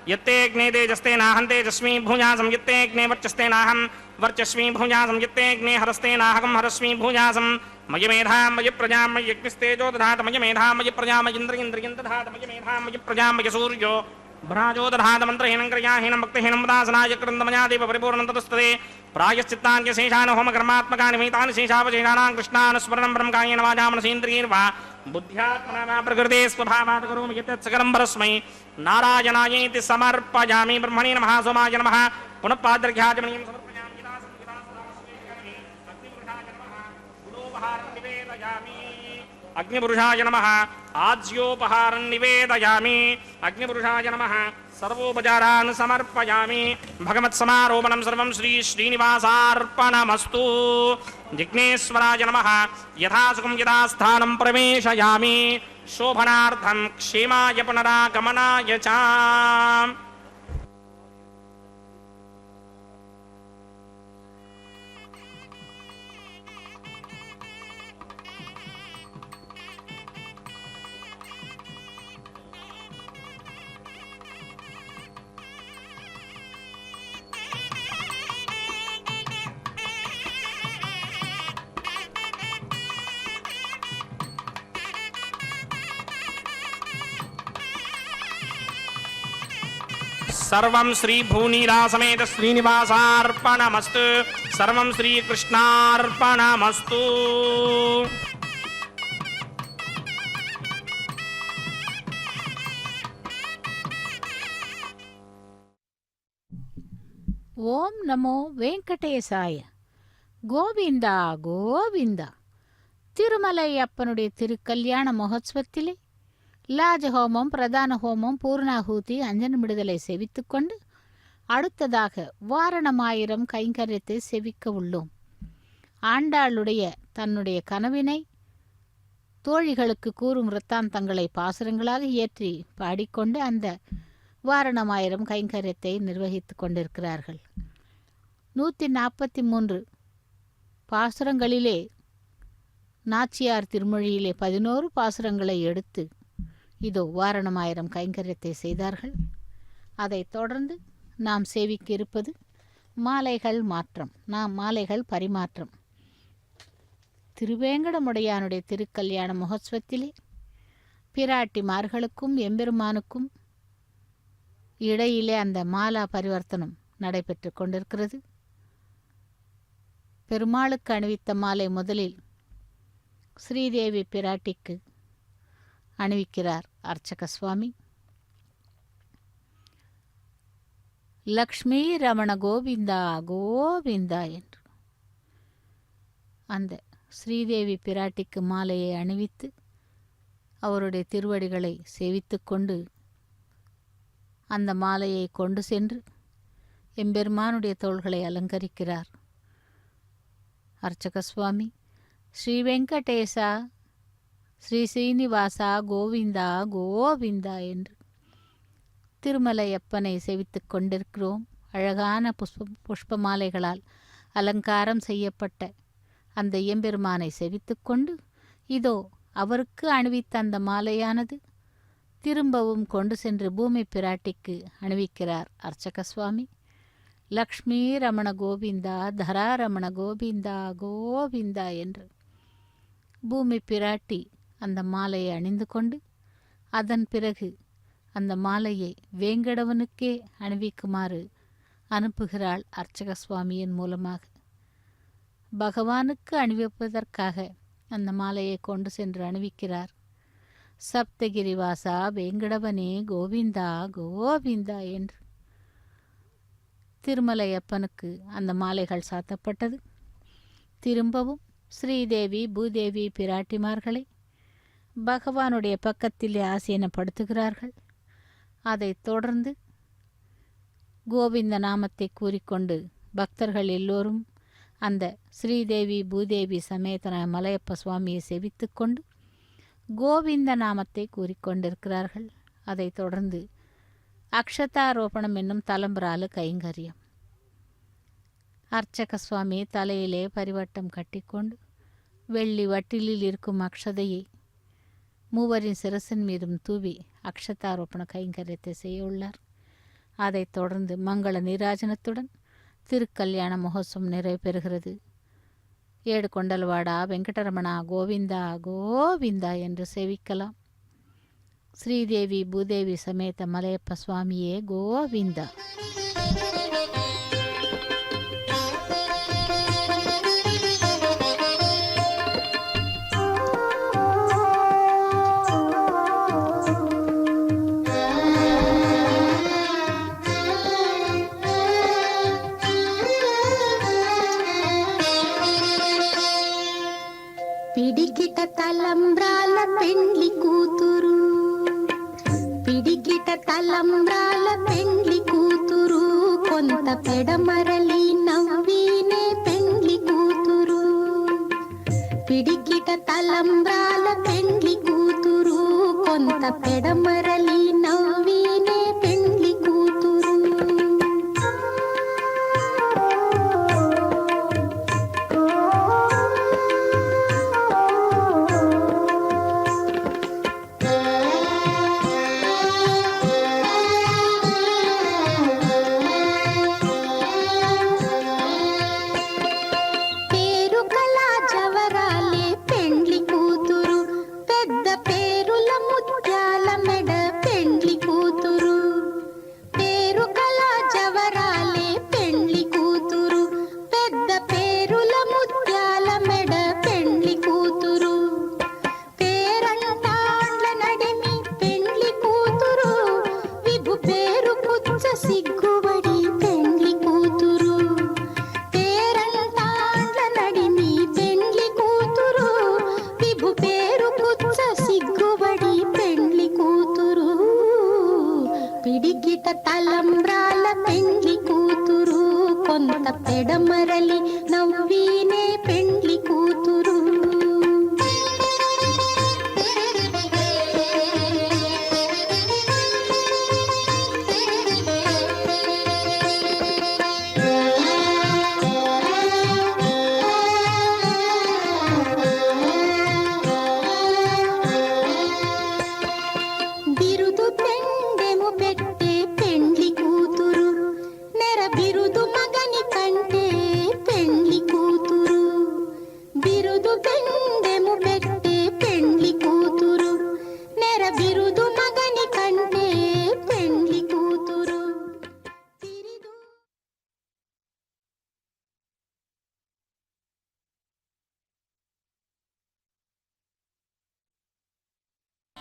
यत्तेऽग्ने तेजस्तेनाहं तेजस्मी भूयासं यत्तेऽग्ने वर्चस्तेनाहं वर्चस्मी भूयासं यत्तेऽग्ने हरस्तेनाहं हरस्मी भूयासं मयि मेधां मयि प्रजां मयि यज्ञस्तेजो दधात मयि मेधां मयि प्रजां मयि इन्द्रियं दधात मयि मेधां मयि प्रजां मयि सूर्यो भ्राजो दधात मन्त्रहीनं क्रियाहीनं भक्तिहीनं उदासनाय कृन्दमयादेव परिपूर्णं तदस्तते प्रायश्चित्तान्यशेषान् होमकर्मात्मकानि विहितानि शेषावशेषाणां कृष्णानुस्मरणं ब्रह्मकायेन वाचा मनसेन्द्रियैर्वा बुद्ध्यात्मना वा प्रकृते स्वभावात् करोमि यत् सकलं परस्मै नारायणायेति समर्पयामि ब्रह्मणे नमः सोमाय नमः पुनः पाद्रघ्याचमनीं समर्पयामि यदा अग्निपुरुषाय नमः आज्योपहारं निवेदयामि अग्निपुरुषाय नमः सर्वोपचारान् समर्पयामि भगवत्समारोपणं सर्वं श्री श्रीनिवासार्पणमस्तु जिग्नेश्वराय नमः यथा सुखं यथा स्थानं प्रवेशयामि शोभनार्थं क्षेमाय पुनरागमनाय च सर्वं श्री भूनीला समेत श्रीनिवासार्पणमस्तु सर्वं श्रीकृष्णार्पणमस्तु ஓம் நமோ வெங்கடேசாய. கோவிந்தா கோவிந்தா. திருமலை அப்பனுடைய திருக்கல்யாண மகோத்சவத்திலே லாஜஹோமம், பிரதான ஹோமம், பூர்ணாகூதி, அஞ்சனமிடுதலை செவித்துக்கொண்டு அடுத்ததாக வாரணமாயிரம் கைங்கரியத்தை செவிக்க உள்ளோம். ஆண்டாளுடைய தன்னுடைய கனவினை தோழிகளுக்கு கூறும் விருத்தாந்தங்களை பாசுரங்களாக இயற்றி பாடிக்கொண்டு அந்த வாரணமாயிரம் கைங்கரியத்தை நிர்வகித்து கொண்டிருக்கிறார்கள். 143 பாசுரங்களிலே நாச்சியார் திருமொழியிலே 11 பாசுரங்களை எடுத்து இதோ வாரணமாயிரம் கைங்கரியத்தை செய்தார்கள். அதைத் தொடர்ந்து நாம் சேவிக்க இருப்பது மாலைகள் மாற்றம், மாலைகள் பரிமாற்றம். திருவேங்கடமுடையானுடைய திருக்கல்யாண மகோத்சவத்திலே பிராட்டிமார்களுக்கும் எம்பெருமானுக்கும் இடையிலே அந்த மாலா பரிவர்த்தனம் நடைபெற்று கொண்டிருக்கிறது. பெருமாளுக்கு அணிவித்த மாலை முதலில் ஸ்ரீதேவி பிராட்டிக்கு அணிவிக்கிறார் அர்ச்சக சுவாமி. லக்ஷ்மி ரமண கோவிந்தா கோவிந்தா என்று அந்த ஸ்ரீதேவி பிராட்டிக்கு மாலையை அணிவித்து அவருடைய திருவடிகளை சேவித்து கொண்டு அந்த மாலையை கொண்டு சென்று எம்பெருமானுடைய தோள்களை அலங்கரிக்கிறார் அர்ச்சக சுவாமி. ஸ்ரீ வெங்கடேசா ஸ்ரீ ஸ்ரீனிவாசா கோவிந்தா கோவிந்தா என்று திருமலையப்பனை சேவித்து கொண்டிருக்கிறோம். அழகான புஷ்ப மாலைகளால் அலங்காரம் செய்யப்பட்ட அந்த எம்பெருமானை சேவித்து கொண்டு இதோ அவருக்கு அணிவித்த அந்த மாலையானது திரும்பவும் கொண்டு சென்று பூமி பிராட்டிக்கு அணிவிக்கிறார் அர்ச்சக சுவாமி. லக்ஷ்மி ரமண கோவிந்தா தரா ரமண கோவிந்தா கோவிந்தா என்று பூமி பிராட்டி அந்த மாலையை அணிந்து கொண்டு அதன் பிறகு அந்த மாலையை வேங்கடவனுக்கே அணிவிக்குமாறு அனுப்புகிறாள் அர்ச்சக சுவாமியின் மூலமாக. பகவானுக்கு அணிவிப்பதற்காக அந்த மாலையை கொண்டு சென்று அணிவிக்கிறார். சப்தகிரிவாசா வேங்கடவனே கோவிந்தா கோவிந்தா என்று திருமலையப்பனுக்கு அந்த மாலைகள் சாத்தப்பட்டது. திரும்பவும் ஸ்ரீதேவி பூதேவி பிராட்டிமார்களை பகவானுடைய பக்கத்திலே ஆசீனப்படுத்துகிறார்கள். அதைத் தொடர்ந்து கோவிந்த நாமத்தை கூறிக்கொண்டு பக்தர்கள் எல்லோரும் அந்த ஸ்ரீதேவி பூதேவி சமேதன மலையப்ப சுவாமியை சேவித்து கொண்டு கோவிந்த நாமத்தை கூறிக்கொண்டிருக்கிறார்கள். அதைத் தொடர்ந்து அக்ஷதாரோபணம் என்னும் தலம்பராலு கைங்கரியம். அர்ச்சக சுவாமி தலையிலே பரிவட்டம் கட்டிக்கொண்டு வெள்ளி வட்டிலில் இருக்கும் அக்ஷதையை மூவரின் சிரசின் மீதும் தூவி அக்ஷதாரோபண கைங்கரியத்தை செய்ய உள்ளார். அதைத் தொடர்ந்து மங்கள நீராஜனத்துடன் திருக்கல்யாண மகோத்சவம் நிறைவு பெறுகிறது. ஏடு கொண்டல்வாடா வெங்கடரமணா கோவிந்தா கோவிந்தா என்று சேவிக்கலாம். ஸ்ரீதேவி பூதேவி சமேத மலையப்ப சுவாமியே கோவிந்தா. పిడికిట తలంబ్రాల పెండ్లి కూతురు, పిడికిట తలంబ్రాల పెండ్లి కూతురు, కొంత పెడమరలి నవ్వీనే పెండ్లి కూతురు. పిడికిట తలంబ్రాల పెండ్లి కూతురు, కొంత పెడమరలి నవ్వీనే పెండ్లి కూతురు. పిడికిట తలంబ్రాల పెండ్లి కూతురు, కొంత పెడమరలి నవ్వీనే పెండ్లి కూతురు. బిరుదు పెండెము పెట్టే పెండ్లి కూతురు, నెర బిరుదు మగని కంటే పెండ్లి కూతురు.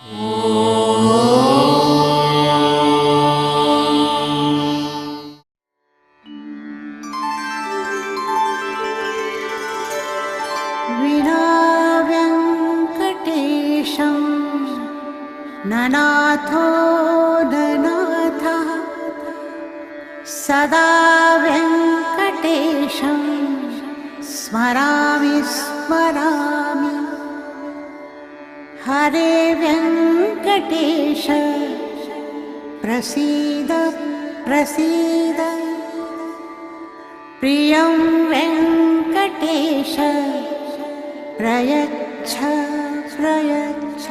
विना व्यङ्कटेशं ननाथो ननाथः सदा व्यङ्कटेशं स्मरामि स्मरामि हरे व्यङ्कटेश प्रसीद प्रसीद प्रियं वेङ्कटेश प्रयच्छ प्रयच्छ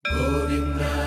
గోవిందా